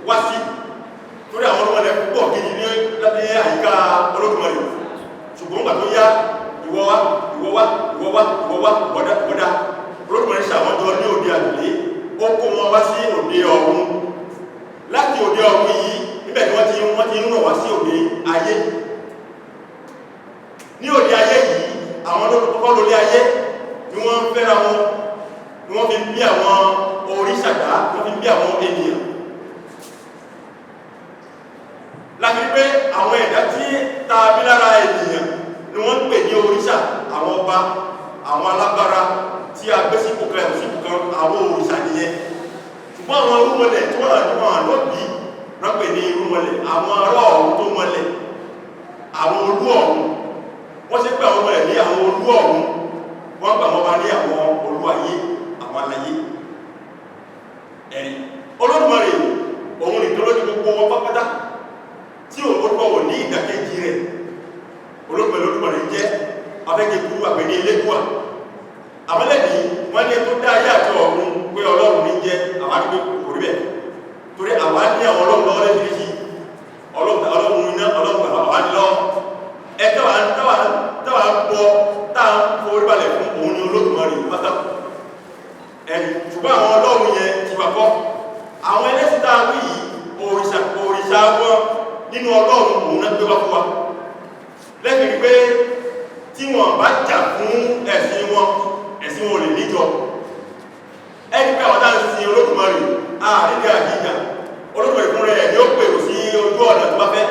wá sí torí àwọn olùmọ̀lẹ̀ púpọ̀ gidi ní àyíká Olódùmarè ṣùgbọ́n gbà tó yá ìwọ́wá wọ́dá Olódùmarè ṣàwọn jọ ní òde àdúlé ó kó wọn wá sí òde ọ̀run láti òde ọ̀run yìí níbẹ̀ tí wọ́n ti ń rọ̀ wá sí òde ayé ní òde ayé yìí àwọn olókọ́kọ́ lórí ayé ni wọ́n fẹ́ra wọn ni wọ́n fi bí àwọn oríṣàdá wọ́n fi bí àwọn ènìyàn láti rí pé àwọn ẹ̀dá tí tàbí lára ènìyàn ni wọ́n ń pè ní òrìṣà àwọn ọba àwọn alágbára tí a gbé sípò kan ẹ̀kọ́ sípò kan àwọn òrìṣà nìyẹn ṣùgbọ́n àwọn irúnmọlẹ̀ tí wọ́n àdúgbò àlọ́bí wọ́n pè ní irúnmọlẹ̀ àwọn ará ọ̀run tó mọlẹ̀ àwọn olú ọ̀run wọ́n ṣe pé àwọn ọmọlẹ̀ ní àwọn olú ọ̀run wọ́n gbà wọ́n bá ní àwọn olú ayé àwọn aláyé ẹ̀rí Olódùmarè òun nìkan ló ní gbogbo wọn pápátá tí orúkọ wò ní ìdàkejì rẹ̀ Olódùmarè jẹ́ afẹ́kẹ́kú àpẹni elékùà àmọ́lẹ́bí wọ́n ní tó dá ayé àti ọ̀run pé Ọlọ́run ní jẹ́ àwọn àdúgbò kò rí bẹ̀ torí àwa ní àwọn Ọlọ́run lọ́wọ́ lẹ́sìrìsì Ọlọ́run iná Ọlọ́run àwọn àdìlọ́ ẹ táwa ń bọ táà ń forí balẹ̀ fún òun ní Olódùmarè pátá ẹni ṣùgbọ́n àwọn Ọlọ́run yẹn ti wà kọ́ àwọn ẹlẹ́sìn tá a wí yìí òrìṣà wọn nínú Ọlọ́run òun náà gbé wá fún wa lẹ́gbẹ̀ẹ́ rí pé tí wọ́n bá jà fún ẹ̀sìn wọn ò lè níjọ ẹni pé àwọn táà ń sin Olódùmarè àrídẹ́ àjíjà Olódùmarè fún rẹ̀ ni ó pèrò sí ojú ọ̀nà tó bá fẹ́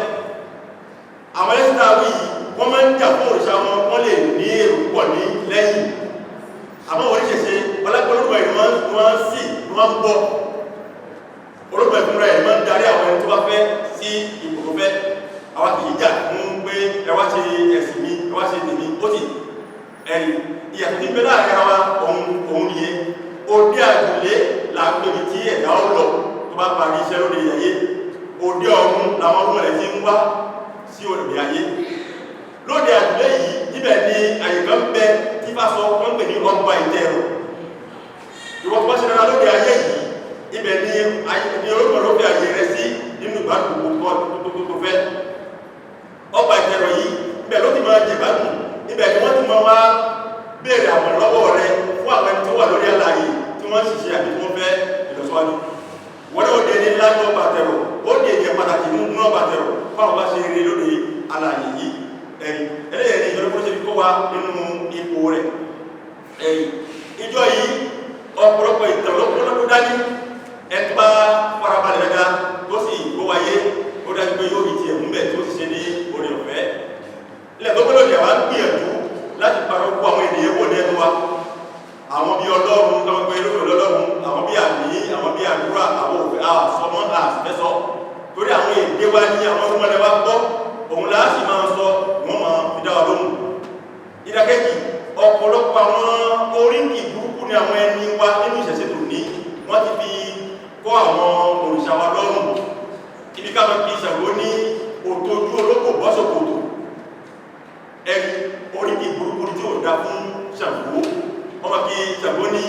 àwọn ẹlẹ́sìn tá a wí yìí wọ́n máa ń jà fún òrìṣà wọn wọ́n lè ní èrò púpọ̀ ní lẹ́yìn àmọ́ oríṣẹ̀ṣe Olódùmarè ni wọ́n sì wọ́n ń bọ̀ Olódùmarè fún rẹ̀ ni wọ́n ń darí àwọn ẹni tó bá fẹ́ sí ipò tó fẹ́ àwọn kì í jà fún pé ẹwà ṣe ẹ̀sìn mi ẹwà ṣe tèmi ó ti ẹ̀rì ìyàtọ̀ tí ń bẹ láàrin ara òun nìyẹn òde àdúlé là ń pèmí tí ẹ̀dá ó lọ tó bá parí iṣẹ́ lórí ayé òde ọ̀run làwọn ọdún rẹ̀ ti ń wá sí òde ayé lóde àdúlé yìí ibẹ̀ ni àyíká ń bẹ tí bá sọ wọ́n pè ní ọgbà ìtẹ̀rọ ìwọ̀n tó bá ṣe dára lóde ayé yìí ibẹ̀ ni orúkọ ló fi àyè rẹ sí nínú ìgbádùn tó fẹ́ ọgbà ìtẹ̀rọ yìí ibẹ̀ ló ti máa jẹ ìgbádùn ibẹ̀ ni wọ́n ti máa wá béèrè àwọn lọ́wọ́ rẹ fún àwọn ẹni tó wà lórí àlàyé tí wọ́n ṣiṣẹ́ àbí tí wọ́n fẹ́ ìlọsíwájú wọ́n náà dé ní láti ọgbà ìtẹ̀rọ ó dé ní pàtàkì nínú ọgbà ìtẹ̀rọ fáwọn bá ṣe rí lórí àlàyé yìí ẹlẹ́yẹ̀ ní ìjọba ṣe fi kó wa nínú ipò rẹ̀ ìjọ yìí ọ̀pọ̀lọpọ̀ ìtẹ̀lọ́pọ̀lọpọ̀ dání ẹgbà farabalẹ̀ dáadáa tó sì kó wáyé ó dájú pé yóò rí ti ẹ̀mú bẹ̀ tó sì ṣe ní orí ọ̀fẹ́ ilẹ̀ tó gbọ́dọ̀ jẹ́ wá gbìyànjú láti parọ́ kó àwọn ènìyàn wò ní ẹnu wa àwọn bí ọlọ́run káwọn pé lórí ọlọ́run àwọn bí àmì àwọn bí àdúrà àwọn òfin àsọmọ́ àfẹ́sọ torí àwọn èdè wa ní àwọn ọmọdé wa gbọ́ òun láti máa sọ wọ́n máa fi dá wa lóhùn ìdákẹ́jì ọ̀pọ̀lọpọ̀ àwọn oríkì burúkú ní àwọn ẹni wa nínú ìṣẹ̀ṣẹ̀ tó ní wọ́n ti fi kọ́ àwọn òrìṣà wa lọ́rùn ibi káwọn kì í ṣàgbó ní òtòjú olóko bọ́sọ̀kòtò ẹni oríkì burúkú tí ó dá fún ṣàgbó ọmọ kì í ṣàgbó ní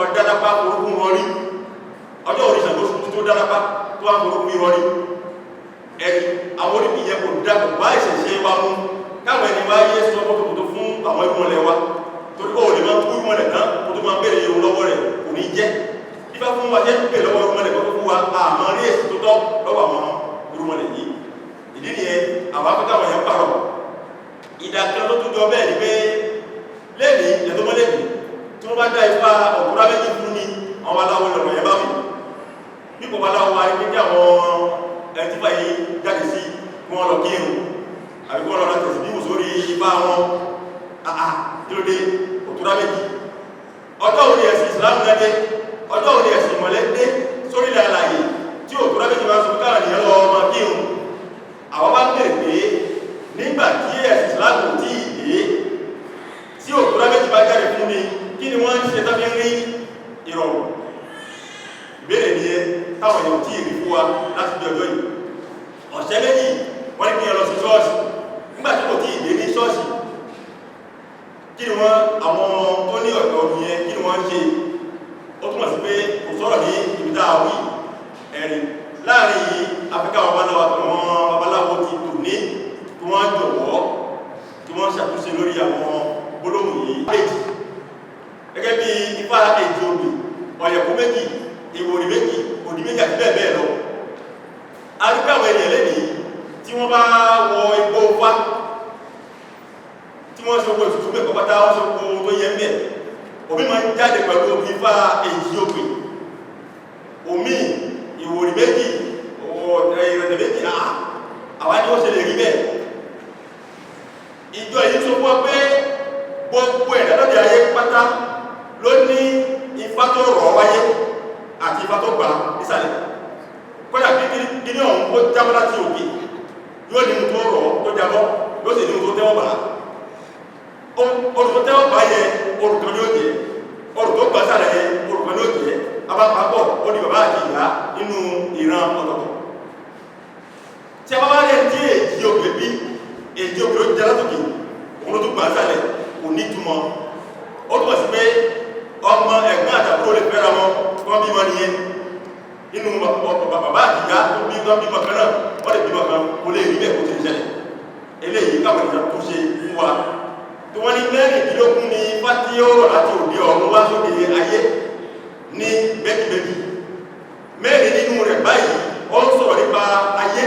ọ̀dálápá orúkú rọrí ọjọ́ òrìṣà tó ṣubú tó dálápá tó wá orúkú rọrí ẹni àwọn oríkì yẹn kò dákò bá ìṣẹ̀ṣẹ̀ wa mú káwọn ẹni wá yé sọ mọ́tòkòtò fún àwọn ìmọ̀lẹ̀ wa torí ó lè máa kú ìmọ̀lẹ̀ náà kó tó máa bèèrè ohun lọ́wọ́ rẹ̀ kò ní jẹ́ nígbà fún wa jẹ́ pípẹ̀ lọ́wọ́ ìmọ̀lẹ̀ kó tó fún wa àmọ́ rí èsì tó tọ́ lọ́wọ́ àwọn ìrúmọ̀lẹ̀ yìí ìdí nìyẹn àwọn afẹ́ká wọn yẹn pàrọ̀ ìdàkan tó tún jọ bẹ́ẹ̀ ni pé lẹ́ẹ̀ni ẹ̀tọ́mọ́lẹ́bì tí wọ́n bá dá ifá ọ̀kúrá méjì fún ni àwọn aláwọ̀ lọ́wọ́ yẹn bá wù bí kò bá láwọ̀ wa ní pé àwọn ẹ̀tífà yìí jáde sí wọn lọ kírun àbíkọ́ lọ́nà tẹ̀sí bí mùsórí ipá wọn kílódé òtúrá méjì ọjọ́ òní ẹ̀sìn Islam lẹ́dẹ́ ọjọ́ òní ẹ̀sìn mọ̀lẹ́dẹ́ sórílẹ̀ àlàyé tí òtúrá méjì wá sọ káà nìyẹn lọ́wọ́ ọmọ kírun àwọn bá bèèrè pé nígbà tí ẹ̀sìn Islam kò tí ì dé tí òtúrá méjì bá jáde fún mi kí ni wọ́n ń ṣe tàbí rí ìrọ̀rùn ìbéèrè nìyẹn táwọn èèyàn tí ì rí fún wa láti bí ọjọ́ yìí ọ̀sẹ̀ méjì wọ́n ní kí ẹ lọ sí ṣọ́ọ̀ṣì nígbàtí kò tí ìdé ní ṣọ́ọ̀ṣì kí ni wọ́n àwọn tó ní ọ̀dọ̀ ọdún yẹn kí ni wọ́n ń ṣe ó túnmọ̀ sí pé kò sọ̀rọ̀ ní ìbídá àwí ẹ̀rìn láàrin Áfíríkà babaláwo ti tò ní kí wọ́n jọ̀wọ́ kí wọ́n ṣàtúnṣe lórí àwọn gbólóhùn yìí èjì gẹ́gẹ́ bí ifá èjì òbí ọ̀yẹ̀kú méjì ìwòrì méjì òdì méjì àti bẹ́ẹ̀ bẹ́ẹ̀ lọ arúgbàwọ̀ ènìyàn lẹ́nìí tí wọ́n bá wọ igbó wá tí wọ́n ṣe owó ìtùtù mẹ́kọ̀ọ́ pátá wọ́n ṣe owó tó yẹ mẹ́ omi ma ń jáde pẹ̀lú omi fá èyí òpè omi ìwòrì méjì ìrẹ̀lẹ̀ méjì àwọn ni ó ṣe lè rí bẹ́ẹ̀ ìjọ yìí sọ fún ọ pé gbogbo ẹ̀dá lọ́dẹ̀ ayé pátá ló ní ifá tó rọ̀ wáyé àti ifá tó gbà nísàlẹ̀ kọ́dà kíní ọ̀hún kó jábọ́ láti òkè yóò ní mú tó rọ̀ tó jábọ́ yóò sì ní mú tó tẹ́wọ́ bàá olùkọ́ tẹ́wọ́ bàá yẹ olùkọ́ ní ó jẹ́ olùkọ́ gbà sàlẹ̀ yẹ olùkọ́ ní ó jẹ́ abápapọ̀ ó di bàbá àti ìyá nínú ìran ọ̀tọ̀tọ̀ tí a bá wá rẹ̀ tí èjì òkè bí èjì òkè ló jẹ́ látòkè òun ló tó gbà sàlẹ̀ kò ní túmọ̀ ó túmọ̀ sí pé ọmọ ẹ̀gbọ́n àtàbúrò lè fẹ́ra wọn wọ́n bímọ nìyẹn nínú bàbá àtìyá tó bí wọ́n bímọ kan náà wọ́n lè bímọ kan kò lè rí bẹ́ẹ̀ kó ti ṣẹlẹ̀ eléyìí káwọn ìjọba tó ṣe fún wa tí wọ́n ní mẹ́rìndínlógún ní fátíọ́rọ̀ láti òde ọ̀run wá sóde ayé ní méjìméjì mẹ́rin nínú rẹ̀ báyìí ó ń sọ̀rọ̀ nípa ayé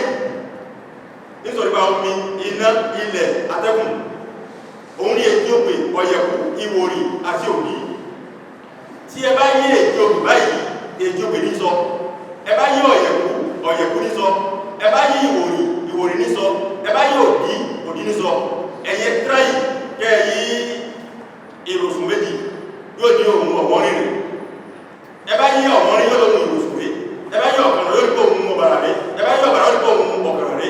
ń sọ̀rọ̀ nípa omi iná ilẹ̀ atẹ́gùn òun ní èjì òpè ọ̀yẹ̀kú ìwòrì àti òbí tí ẹ bá yí èjì òpè báyìí èjì òpè ní sọ ẹ bá yí ọ̀yẹ̀kú ní sọ ẹ bá yí ìwòrì ní sọ ẹ bá yí òbí ní sọ ẹ̀yẹ tíráyì kẹ́ yí ìrùsùn méjì yóò ní ohun ọ̀wọ́n rírì ẹ bá yí ọ̀wọ́n rí yóò lóhun ìrùsùn rí ẹ bá yí ọ̀kànrà yóò rí ohun ọ̀bàrà rí ẹ bá yí ọ̀bàrà yóò rí ohun ọ̀kànrà rí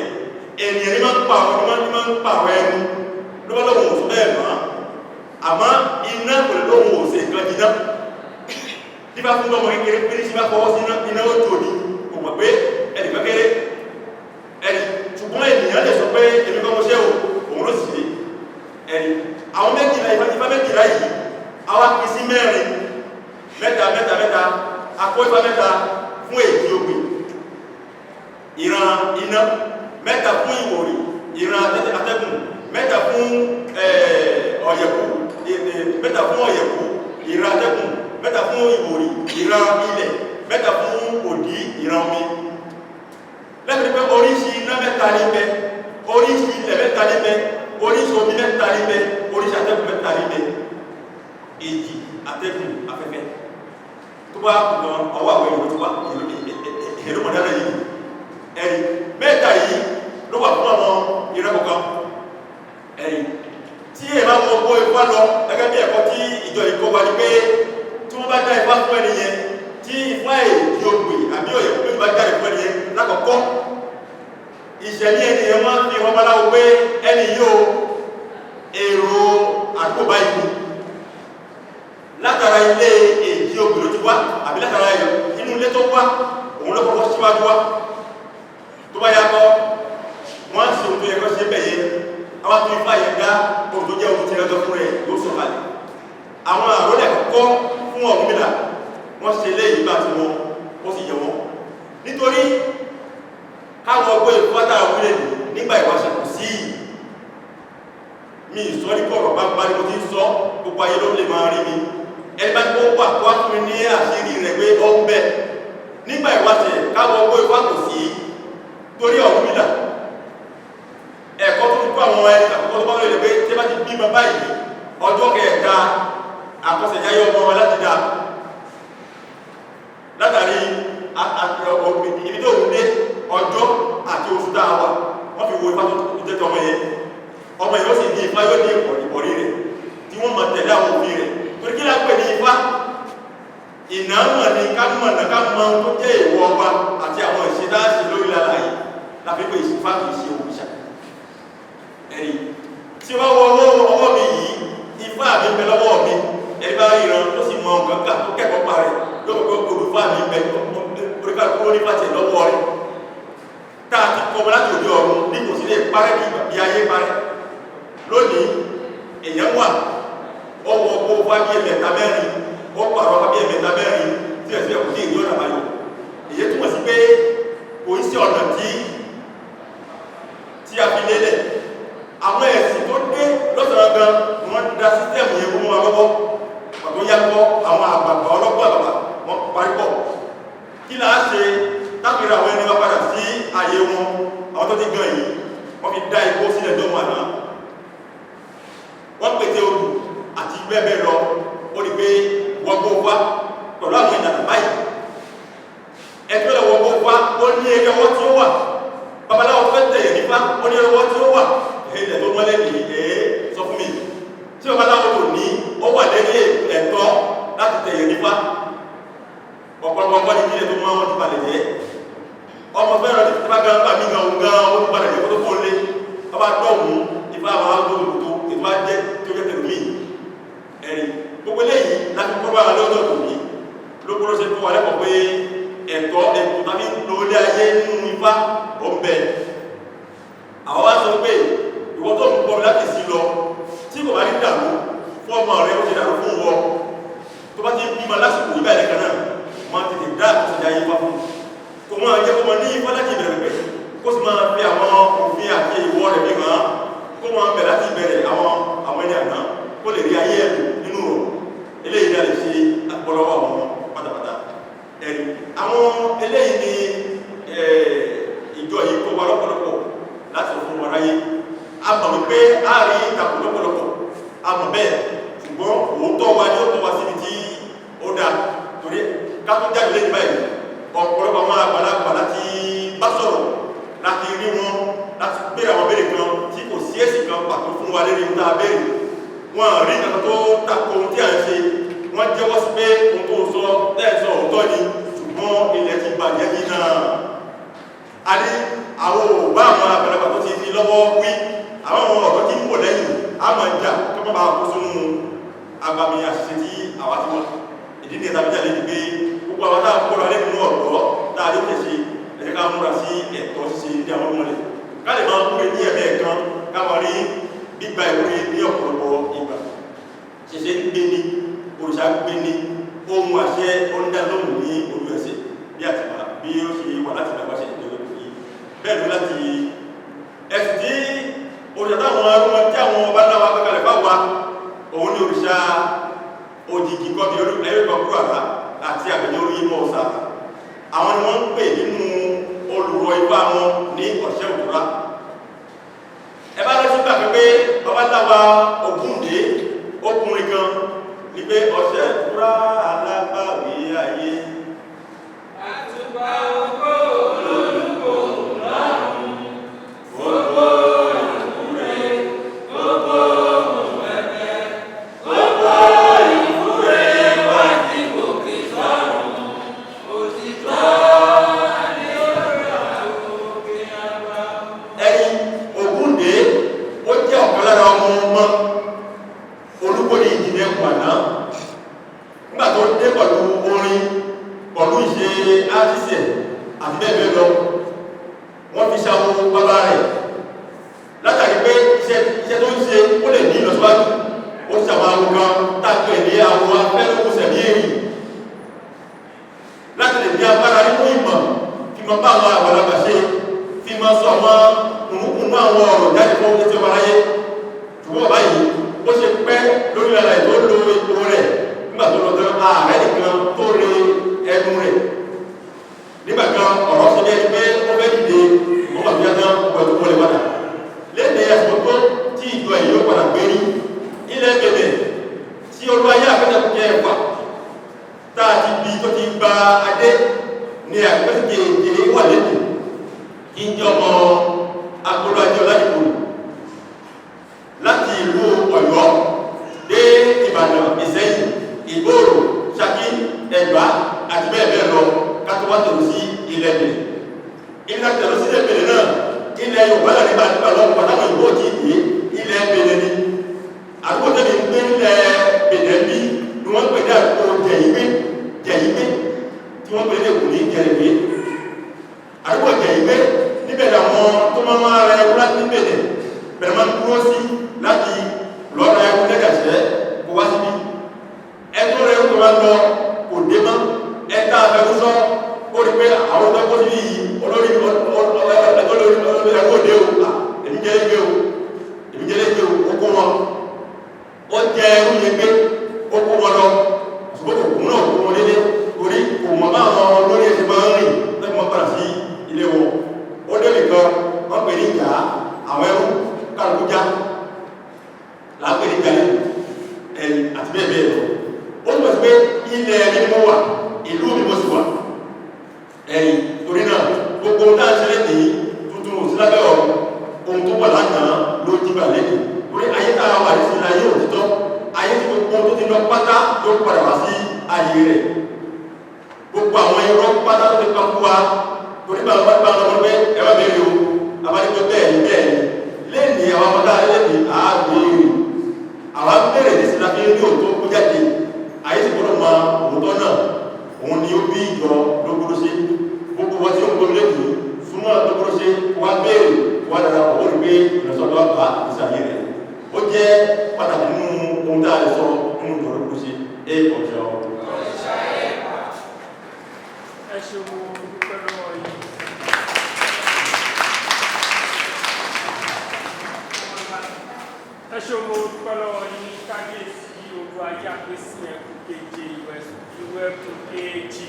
ènìyàn ní máa ń pààrọ̀ ẹnu ló bá lóhun òsùn bẹ́ẹ̀ mọ́ àmọ́ iná kò lè lóhun òsè nǹkan jiná tí bá fún ọmọ kékeré pé ní sí bá fọwọ́ sí iná ó tò ní kò mọ̀ pé ẹnì kékeré ẹnì ṣùgbọ́n ènìyàn lè sọ pé èmi kọ́ mo ṣe òun ló sì méjìlá yìí àwa pín sí mẹ́rin mẹ́ta akọ ifá mẹ́ta fún èdè ògbè ìran iná, mẹ́ta fún ìwòrì ìran atẹ́gùn, mẹ́ta fún ọ̀yẹ̀kú mẹ́ta fún ọ̀yẹ̀kú ìran atẹ́gùn, mẹ́ta fún ìwòrì ìran ilẹ̀, mẹ́ta fún òdì ìran omi. lẹ́gbẹ̀ẹ́ pé oríṣi iná mẹ́ta ní bẹ, oríṣi ilẹ̀ mẹ́ta ní bẹ, oríṣi omi mẹ́ta ní bẹ, oríṣi atẹ́gùn mẹ́ta ní bẹ. Èjì atẹ́gùn afẹ́fẹ́ tó bá kùtàn ọwọ́ àwọn èèyàn tó wà èrò mọ̀dára yìí ẹ̀rí mẹ́ta yìí ló wà fún ọmọ ìrẹ́kọ̀ọ́kan ẹ̀rí tí èèmà mọ́ ọgbọ́ ìfá lọ gẹ́gẹ́ bí ẹ̀kọ́ tí ìjọ ìkọ́ wà ní pé tí wọ́n bá dá ìfá fún ẹni yẹn tí ìfá èdè ògbè àbí ọ̀yẹ̀ pé bá dá ìfá ẹni yẹn lákọ̀ọ́kọ́ ìṣẹ̀lẹ̀ ẹni yẹn máa ń fi wọ́n bá láwọ pé ẹni yóò èrò àgbòbá ìlú látara ilé èdè ògbè ló ti wá àbí látara inú ilé tó wá òun ló kọ́kọ́ síwájú wá tó bá yàtọ̀ wọ́n sì ń tó ẹ̀kọ́ sí ẹ̀bẹ̀ yẹn àwọn tó ifá yẹn dá ohun tó jẹ́ ohun tí ẹ̀kọ́ fún rẹ̀ ló sọ kalẹ̀ àwọn àrólẹ̀ kọ́ fún Ọ̀rúnmìlà wọ́n ṣe léyìí bá ti wọn ó sì yẹ wọn nítorí káwọn ọgbọ́ ìfọ́tà òwúrẹ̀ nígbà ìwáṣẹ̀ kò sí mi ìsọ́ ní kọ̀rọ̀ bá bá ní mo ti ń sọ gbogbo ayé ló lè máa rí mi ẹni bá tó wà tó wá fún mi ní àṣírí rẹ̀ pé ó ń bẹ nígbà ìwáṣẹ̀ káwọn ọgbọ́ ìfọ́ kò sí torí Ọ̀rúnmìlà ẹ̀kọ́ tó ti kó àwọn ẹni àkọ́kọ́ tó bá lè pé tí bá ti bí bàbá yìí ọjọ́ kẹta àkọsẹ̀jáyé ọmọ wọn láti dá látàrí ibi tó ń dé ọjọ́ àti oṣù tá a wà wọ́n fi wo ifá tó jẹ́ tọmọ yẹn ọmọ yẹn ó sì ní ifá yóò ní ìpọ̀rí rẹ̀ tí wọ́n mọ̀ tẹ̀lé àwọn òfin rẹ̀ torí kí lápẹ̀ ní ifá ìnáwó ni ká mọ̀ náà ká mọ tó jẹ́ ìwọ ọba àti àwọn ìṣẹ́dáṣe lórí lára yìí láfi pé ìṣúfà kìí ṣe òrìṣà ẹ̀rí tí wọ́n wọ ọwọ́ mi yìí ifá mi bẹ lọ́wọ́ mi ẹ̀rí bá ríran tó sì mọ ọ̀gáǹgà tó kẹ́kọ̀ọ́ pa rẹ̀ yóò gbogbo olùfà mi bẹ oríkàlùkù nípa tẹ̀ lọ́wọ́ rẹ̀ tá a ti kọ́ ọmọ láti òde ọ̀run ní kò sí lè parẹ́ bí ayé parẹ́ lónìí èèyàn wà ọwọ́ ọkọ̀ wá bí ẹ̀mẹ̀ta mẹ́rin ó pàrọ̀ wá bí ẹ̀mẹ̀ta mẹ́rin tí ẹ̀sìn ẹ̀kọ́ sí ìlú ọ̀nà àbáyọ èyí túmọ̀ sí pé kò sí ọ̀nà tí a fi lélẹ̀ àwọn ẹ̀sìn tó dé lọ́sọ̀rọ̀ gan wọ́n dá sísẹ́mù yẹn kó mú wa lọ́wọ́ pàtó yàtọ̀ àwọn àgbàgbà ọlọ́gbọ́n àgbà wọn parí pọ̀ kí là á ṣe tábìlì àwọn ẹni wá padà sí ààyè wọn àwọn tó ti gan yìí wọ́n fi dá igbó sílẹ̀ lọ́wọ́ àná wọ́n pète olù àti bẹ́ẹ̀ lọ ó ní pé wọ́n gbó wá pẹ̀lú àwọn ìdàgbà báyìí ẹgbẹ́ lọ wọ́n gbó wá ó ní eré ọwọ́ tí ó wà babaláwo fẹ́ tẹ̀yẹ̀ nípa ó ní eré ọwọ́ tí ó wà ilẹ̀ tó mọ́lẹ̀ ní sọ fún mi tí babaláwo kò ní ó wà lẹ́ni ẹ̀tọ́ láti tẹ̀yẹ̀ nípa ọ̀pọ̀lọpọ̀ ọgbọ́n ní kílẹ̀ tó mọ́ wọn ti balẹ̀ jẹ́ ọmọ fẹ́ràn ti fipá gan bá mi gan òun gan ó ti balẹ̀ jẹ́ kó tó kó lé ọba dọ̀hún ìfá àwọn agbóhùnkútó ìfá jẹ́ tó jẹ́ tẹ̀lú mi ẹ̀rí gbogbo eléyìí láti kọ́ bá lọ́dọ̀ tó ní lókúrò ṣe tó wà lẹ́kọ̀ọ́ pé ẹ̀tọ́ ẹ̀kọ́ tàbí lórí ayé nínú ifá ó ń bẹ àwọn wá sọ pé ìwọ́n tó ń pọ̀ láti sí lọ tí kò bá ní dàrú fún ọmọ rẹ̀ ó ti dàrú fún wọ tó bá ti bímọ lásìkò ìgbà ẹ̀lẹ́kan náà máa ti lè dá àtúnṣe ayé wá fún kò máa jẹ́ kó máa ní ifá láti ìbẹ̀rẹ̀ pẹ̀ kó sì máa fi àwọn òfin àti ìwọ rẹ̀ bí hàn kó máa bẹ̀ láti ìbẹ̀rẹ̀ àwọn ẹni àná kó lè rí ayé ẹ̀dùn nínú rọ̀ eléyìí dá lè ṣe àpọ̀lọpọ̀ àwọn pátápátá ẹ̀rí àwọn eléyìí ni ìjọ yìí kó wa lọ́pọ̀lọpọ̀ láti fún wọn ráyé a mọ̀ wípé a rí ìtàkùn lọ́pọ̀lọpọ̀ a mọ̀ bẹ́ẹ̀ ṣùgbọ́n òótọ́ wa ni ó tọ́ wa síbi tí ó dáa torí ká tó jáde lẹ́yìn báyìí ọ̀pọ̀lọpọ̀ àwọn àgbàlagbà láti bá sọ̀rọ̀ láti rí wọn láti béèrè àwọn béèrè kan tí kò sí èsì kan pàtó fún wa lérí níta béèrè wọn rí nǹkan tó tako ohun tí à ń ṣe wọ́n jẹ́wọ́ sí pé ohun tó sọ lẹ́ẹ̀sọ òótọ́ ni ṣùgbọ́n ilẹ̀ ti bàjẹ́ yìí náà a ní àwọn òbá àwọn àgbàlagbà tó ti ní lọ́wọ́ wí àwọn ọ̀rọ̀ tí ń bọ̀ lẹ́yìn a máa jà tó má bàa kó sínú agbami àṣìṣe tí àwa ti wọ́n ìdí ní ìtàbí jáde ní pé gbogbo àwọn táà kóra lé nínú ọ̀dọ́ táà lè tẹ̀sí ẹ̀jẹ̀ ká múra sí ẹ̀tọ́ ṣíṣe ní àwọn ọmọlẹ̀ ká lè máa kúrè ní ẹ̀mẹ́ kan káwọn rí gbígba ìwúrí ní ọ̀pọ̀lọpọ̀ ìgbà ṣe gbé ní ohun àṣẹ onídàlóhùn ní ojú ẹsẹ̀ bí àtìmá bí ó ṣe wà láti bàbá ṣe ìjọba yìí bẹ́ẹ̀ ló láti ẹ̀sìn tí òrìṣà táwọn arúgbó tí àwọn ọba náà wá gbẹ́kalẹ̀ bá wa òun ní òrìṣà òjìjì kọ́ bí ẹ̀rọ kúrò àrá àti àgbẹ̀jọ́ orí mọ́ ọ̀sà àwọn ni wọ́n ń pè nínú olùrọ̀ ifá wọn ní ọ̀ṣẹ́ òkúra ẹ bá lọ́sí gbà pé bàbá táwa Ògúndé ọkùnrin kan ní pé ọ̀ṣẹ́ òkúra alágbàwí ayé àtúbà ògbó olólùkò lọ́rùn gbogbo ìwúre gbogbo ẹ̀bẹ̀ gbogbo ìwúre wá sí gòkè sọ́run òtítọ́ alẹ́ ọ̀rọ̀ òkè àgbà. ẹ̀yin Ògúndé ó jẹ́ ọ̀kan lára ọmọ Olúkòní ìjìnlẹ̀ wàná nígbà tó dé pẹ̀lú orin pẹ̀lú ìṣe átísẹ̀ àti bẹ́ẹ̀ bẹ́ẹ̀ lọ wọ́n fi ṣàwọn bàbá rẹ̀ látàrí pé iṣẹ́ tó ń ṣe ó lè ní ìlọsíwájú ó ṣàwọn àwọn kan tàbí ní àwọn afẹ́lógúnṣẹ̀ ní èrì láti lè ní agbára nínú ìmọ̀ fi mọ bá àwọn àgbàlagbà ṣe fi mọ sọ àwọn òmùkùnú àwọn ọ̀rọ̀ jáde fún etí ọmọ aráyé ṣùgbọ́n báyìí ó ṣe pẹ́ lórí ara ẹ̀ tó lo ipò rẹ̀ nígbà tó lọ tán ààrẹ nìkan tó re ẹnu rẹ̀ nígbà kan ọ̀rọ̀ ṣe jẹ́ pé ó fẹ́ dìde ìwọ́n bàbí yàtọ̀ ọgbà tó wọlé padà lẹ́nu ẹ̀sùn tó tí ìjọ ẹ̀ yóò padà gbé ní ilẹ̀ Benin tí olúwayé àpẹtẹkùjẹ ẹ̀fà tá a ti bí tó ti gba adé ní àpẹtẹkùjẹ wà lẹ́nu kí n jẹ́ ọmọ agbolo ajé ọlájúkò láti ìlú Ọ̀yọ́ dé Ìbàdàn Ìṣẹ́yìn Ìgbòrò Ṣakí Ẹ̀gbá àti bẹ́ẹ̀ bẹ́ẹ̀ lọ kátó wá tẹ̀lú sí ilẹ̀ Benin ilẹ̀ tẹ̀lú sí ilẹ̀ Benin náà ilẹ̀ Yorùbá náà nígbà lọ́pọ̀ láwọn ìwò tí ìdí ilẹ̀ Benin ni àdúgbò tẹ́lẹ̀ ń gbé ilẹ̀ Benin bí ni wọ́n pè ní àdúgbò Jẹ̀yìgbé tí wọ́n pè ní èkó ní Jẹ̀rẹ̀gbé àdúgbò Jẹ̀yìgbé níbẹ̀ làwọn tó máa rẹ ẹwú láti Benin bẹ̀rẹ̀ máa ń dúró sí láti lọ́ra ẹwú lẹ́gàṣẹ́ kó wá síbí ẹtọ́ rẹ tó máa lọ kò dé mọ́ ẹta àfẹnusọ ó rí pé àwọn tó kó síbí yìí olórí ẹ̀kọ́ òde o èmi jẹ́ lẹ́gbẹ́ o ó kó wọn ó jẹ ẹrú yẹn gbé ó kó wọn lọ ṣùgbọ́n òkú náà kó wọn délé orí kò mọ̀ bá àwọn olórí ẹ̀sìn máa ń rìn lẹ́gbẹ̀ẹ́ wọn padà sí ilé wọn ó dé nìkan wọ́n pè ní ìjà àwọn ẹrú kálukújá làápè ní ìjà lẹ́nu ẹ̀yìn àti bẹ́ẹ̀ bẹ́ẹ̀ lọ ó túnbọ̀ sí pé ilẹ̀ ẹni ni mo wà ìlú mi mo sì wà ẹ̀yìn torí náà gbogbo náà ṣẹlẹ̀ ní tuntun òsínlábẹ́ ọ̀rọ̀ ohun tó wà lánàá ló jígbà lẹ́yìn torí ayé tá a wà ní sílẹ̀ ayé òtítọ́ ayé tí gbogbo tó ti lọ pátá yóò padà wá sí ayé rẹ̀ gbogbo àwọn irọ́ pátá tó ti pa fún wa torí bá wọn bá wọn pé ẹ bá bẹ̀rẹ̀ o abájọ́ bẹ́ẹ̀ ni bẹ́ẹ̀ ni lẹ́yìn àwọn ọmọdé lẹ́yìn àábẹ̀rẹ̀ àwọn bẹ̀rẹ̀ ní sílẹ̀ fi ní òótọ́ kó jáde ayé ti gbọ́dọ̀ máa òótọ́ náà òun ni ó bí ìjọ lógúrú sí gbogbo wọn tí ó ń gbọ́dọ̀ lẹ́yìn súnmọ́ lógúrú sí wá bẹ̀rẹ̀ wá dára ó rí pé ìrẹsọ́dọ̀ àgbà ìsàyè rẹ̀ ó jẹ́ pàtàkì nínú ohun tá a lè sọ nínú ìjọ lógúrú sí ọjọ́ ẹ ṣe wo dúpẹ́ lọ́wọ́ yìí ẹ ṣe wo dúpẹ́ lọ́wọ́ yìí kábíyèsí olú ayé àpèsè ẹkùn keje ìwé ẹkùn kejì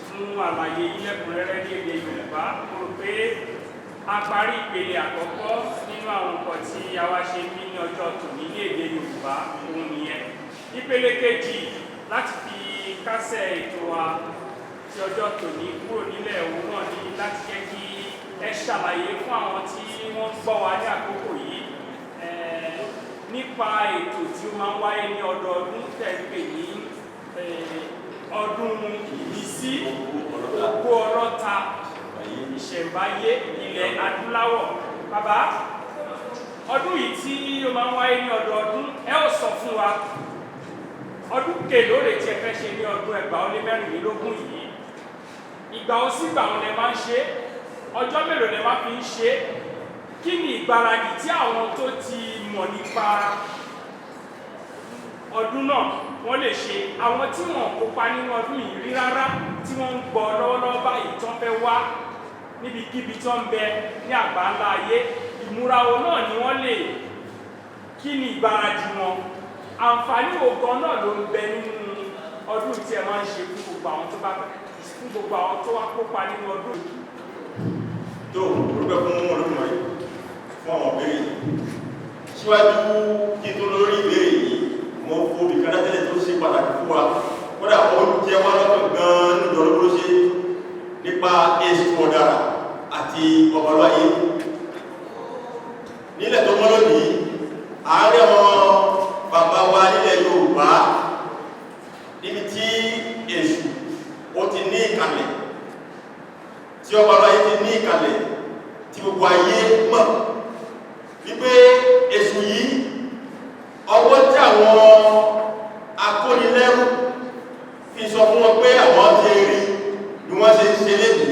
fún àlàyé ilẹ̀kùnrẹ́rẹ́ ní èdè Yorùbá mo rò pé a parí ìpele àkọ́kọ́ nínú àwọn nǹkan tí a wá ṣe ní ọjọ́ tòní ní èdè Yorùbá òun nìyẹn ìpele kejì láti fi kásẹ̀ ètò wa tí ọjọ́ tòní kúrò nílẹ̀ òun náà ní láti jẹ́ kí ẹ ṣàlàyé fún àwọn tí wọ́n ń gbọ́ wa ní àkókò yìí nípa ètò tí ó máa ń wáyé ní ọdọọdún tẹ̀lé ní ọdún ìmísí Ògo Ọlọ́ta ìṣẹ̀ǹbáyé ilẹ̀ adúláwọ̀. Bàbá, ọdún yìí tí ó máa ń wáyé ní ọdọọdún ẹ ó sọ fún wa ọdún kèlóòrè tí ẹ fẹ́ ṣe ní ọdún 2024 yìí, ìgbà ó sí ìgbà wọn lẹ máa ń ṣe, ọjọ́ mélòó lẹ máa fi ń ṣe, kí ni ìgbáradì tí àwọn tó ti mọ̀ nípa ọdún náà wọ́n lè ṣe. Àwọn tí wọ́n kópa nínú ọdún yìí rí rárá tí wọ́n ń gbọ́ lọ́wọ́lọ́wọ́ báyìí tó ń fẹ́ wá níbikíbi tó ń bẹ ní àgbáńlá ayé, ìmúra wo náà ni wọ́n lè, kí ni ìgbáradì wọn, àǹfààní wo gan náà ló ń bẹ nínú ọdún tí ẹ máa ń ṣe fún gbogbo àwọn tó bá fún gbogbo àwọn tó wá kópa nínú ọdún yìí. tó rúgbẹ́ fún olóòmọ̀ yìí fún àwọn ìbéèrè yìí. Síwájú kí tó lórí ìbéèrè yìí, mo fò bí kádátẹ́lẹ̀ tó ṣe pàtàkì fún wa, kódà ó jẹ́ wá lọ́kàn gan-an ní ìjọlọ́gbọ́n ṣe nípa èsù ọ̀daràn àti ọ̀bọ̀lọ́yé. Nílẹ̀ tó mọ́ lónìí, ààrẹ wọn bàbá wa nílẹ̀ Yorùbá níbi tí èsù ó ti ní ìkàlẹ̀, tí ọ̀bọ̀lọ́yé ti ní ìkàlẹ̀, tí gbogbo ayé mọ̀ wípé èsù yìí ọwọ́ tí àwọn akónilẹ́rú fi sọ fún wọn pé àwọn ti rí ni wọ́n ṣe ń ṣe lébi.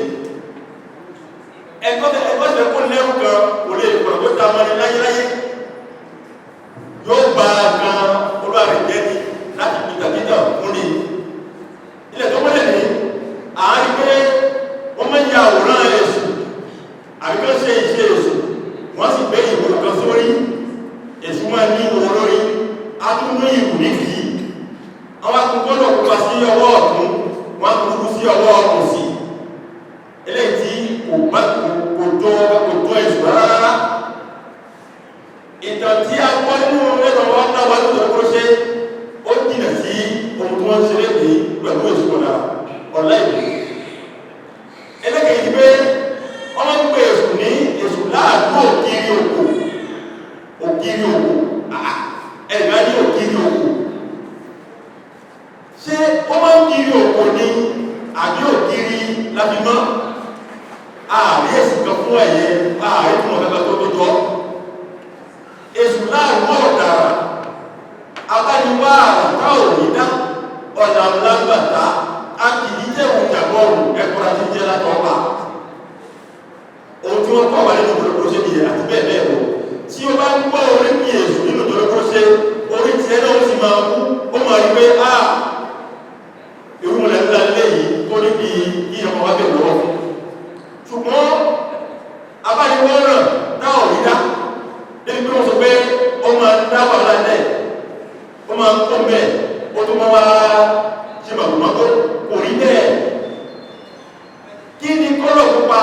ẹgbọ́sẹ̀ kónilẹ́rú kan kò lè pọ̀lọ̀ tó ta mọ́ni láyéláyé, yóò gba gan olúwarẹ̀ jẹ́ ní láti pìtàkìtà fún ni. Ilẹ̀ tó mọ́lẹ̀ ní àárín pé wọ́n mọ́ ya àwòrán èsù àbíkọ́ ṣe iṣẹ́ èsù, wọ́n sì gbé ìwò kan sórí, èsù máa ní ìwò lórí, a tún ní ìwò nídìí, àwọn akùnkọ́lọ̀ pupa sí ọwọ́ ọ̀tún, wọ́n kúrú sí ọwọ́ òsì. Eléyìí tí kò tó èsù rárá. Ìtàn tí a gbọ́ nínú ẹ̀rọ wọn náà wà lóṣù tó ṣe, ó jìnà sí ohun tí wọ́n ṣe lébi pẹ̀lú èsù ọ̀la ìlú. Ẹlẹ́kẹ̀ẹ́ ti pé wọ́n ń pè èsù ní èsù láàdú ògiri òkú, ẹ̀gbá ní ògiri òkú. Ṣé ó máa ń kiri òkú ní àbí ògiri lábímọ́? Ààrí èsù kan fún ẹ̀yẹ, ààrí fún ọ̀gá tó jọ. Èsù láàrú ọ̀dàrà, abániwá àràtà ònídá, ọ̀nà ńlágbàtà, a kìí jẹ́ òjàbọ̀rù ẹ̀kọ́ra tí jẹ́ látọ́pàá. Ohun tí wọ́n kọ́ wà nínú ìjọlọ́gbọ́ ṣe nìyẹn àti bẹ́ẹ̀ bẹ́ẹ̀ lọ. Tí ó bá ń gbọ́ orí kí èsù nínú ìjọlọ́gbọ́ ṣe, orí tí ẹ̀nà ó sì máa mú, ó máa rí pé ìrúnlẹ̀ ńlá lé yìí tó ní bí i ọmọ wá bẹ̀rẹ̀ lọ́wọ́. Ṣùgbọ́n abániwọ́ náà náà ò rí dá. Débi pé wọ́n sọ pé ó máa ń dá wà lálẹ́, ó máa ń kó mẹ́, ó tó máa wá ṣe màgbọ́mọ́tò, kò rí bẹ́ẹ̀. Kí ni kọ́lọ̀ pupa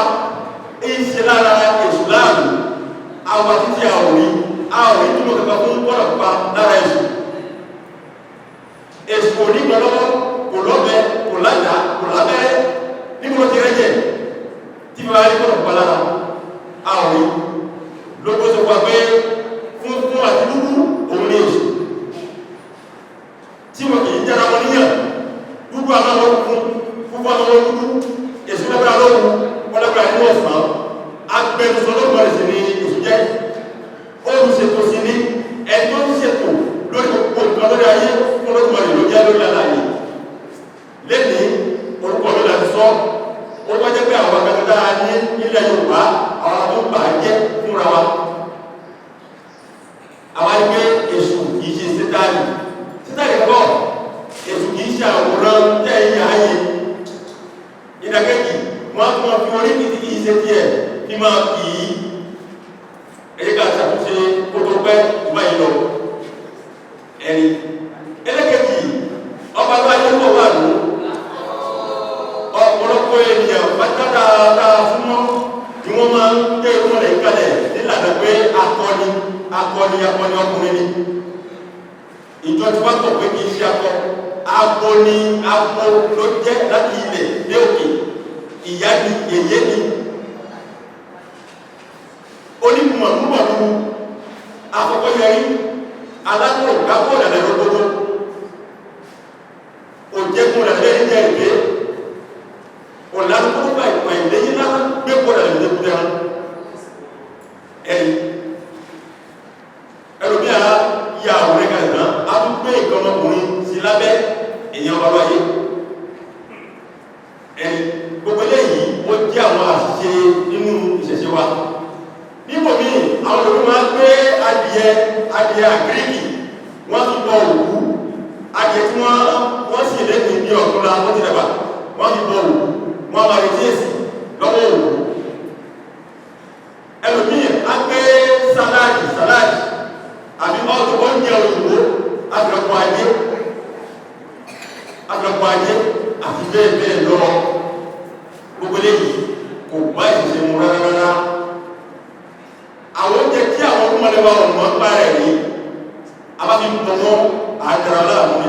ìṣe lára èsù láàrùn àwọn títí àwòrí túnmọ̀ kankan fún kọ́lọ̀ pupa lára èsù. Èsù kò ní gbọ́lọ́wọ́, kò lọ́bẹ, kò lájà, kò lábẹ́rẹ́, nígbò ti rẹ́jẹ̀ tí bá rí kọ́lọ̀ pupa lára àwòrí lókó sọ pé fún àti dúdú òun ní èsù tí wọ́n kìí jára wọn níyàn, dúdú àwọn ọlọ́run fún àwọn dúdú, èsù lẹ́gbẹ̀rẹ̀ lọ́wọ́ wọ́n lẹ́gbẹ̀rẹ̀ ní ọ̀sán, agbẹnusọ lọ́gbọ̀n rẹ̀ sí ní èsù jẹ́, olùṣètò sí ní ẹjọ́ ń ṣètò lórí gbogbo nǹkan lórí ayé fún lọ́gbọ̀n rẹ̀ ló jẹ́ lórí àlàyé. Lẹ́ni orúkọ ló láti sọ, ó wá jẹ́ pé àwọn akẹ́kọ̀ọ́ ní ilẹ̀ Yorùbá àwọn tó bà jẹ́ fúnra wa. Àwọn ẹgbẹ́ èsù kìí ṣe sétáàlì, sétáàlì kọ́, èsù kìí ṣe àwòrán tẹ́ ìyá ayé. Ìdàkejì wọ́n tún wọ́n fi orí kìí kìí ṣe díẹ̀ kí máa kìí ẹ̀yẹ́ká ṣàtúnṣe kó tó pẹ́ ìwá ìlọ ẹni. Ẹlẹ́kejì ọba tó ayé pọ̀ wà ní ọ̀pọ̀lọpọ̀ ènìyàn pátádáadáa fún wọn ni wọ́n máa ń gbé ìwọ̀n rẹ̀ kalẹ̀ nílànà pé akọni ọkùnrin ni. Ìjọ tí wọ́n tọ̀ pé kìí ṣe akọ ló jẹ́ láti ilẹ̀ dé òkè, ìyá ni èyé ni onímọ̀lúmọ̀lú àkọ́kọ́ yẹrí alágbò gábò dàdà lọ́gbọ́dọ́ òjẹ́kùn dàdà lẹ́yìn jẹ́ ìgbé ọ̀làdúgbò bá ìpà ìlẹ́yìn náà gbé kó dàdà lẹ́yìn jẹ́ ìgbé ẹni ẹlòmí àá yà àwòrán kan náà á tún gbé ìkan ọmọkùnrin sí lábẹ́ èèyàn bàbá yé ẹni gbogbo eléyìí ó jẹ́ àwọn àṣìṣe nínú ìṣẹ̀ṣẹ̀ wa. Níbo mi àwọn olùkọ́ máa gbé adìẹ àgíríkì wọ́n tún tọ́ òkú lọ́la wọ́n ti dàgbà wọ́n ti bọ̀ òwò wọ́n máa retí èsì lọ́wọ́ òwò ẹlòmíì á gbé sàláàdì àbí ọdún oúnjẹ òyìnbó àgbẹ̀kọ̀ ajé àti bẹ́ẹ̀ bẹ́ẹ̀ lọ gbogbo léyìí kò bá ìṣẹ̀ṣẹ̀ mu rárá àwọn oúnjẹ tí àwọn ọmọlẹ́wà ọ̀nà bá rẹ̀ rí abáfi ń tọmọ́ àdára láàmú ni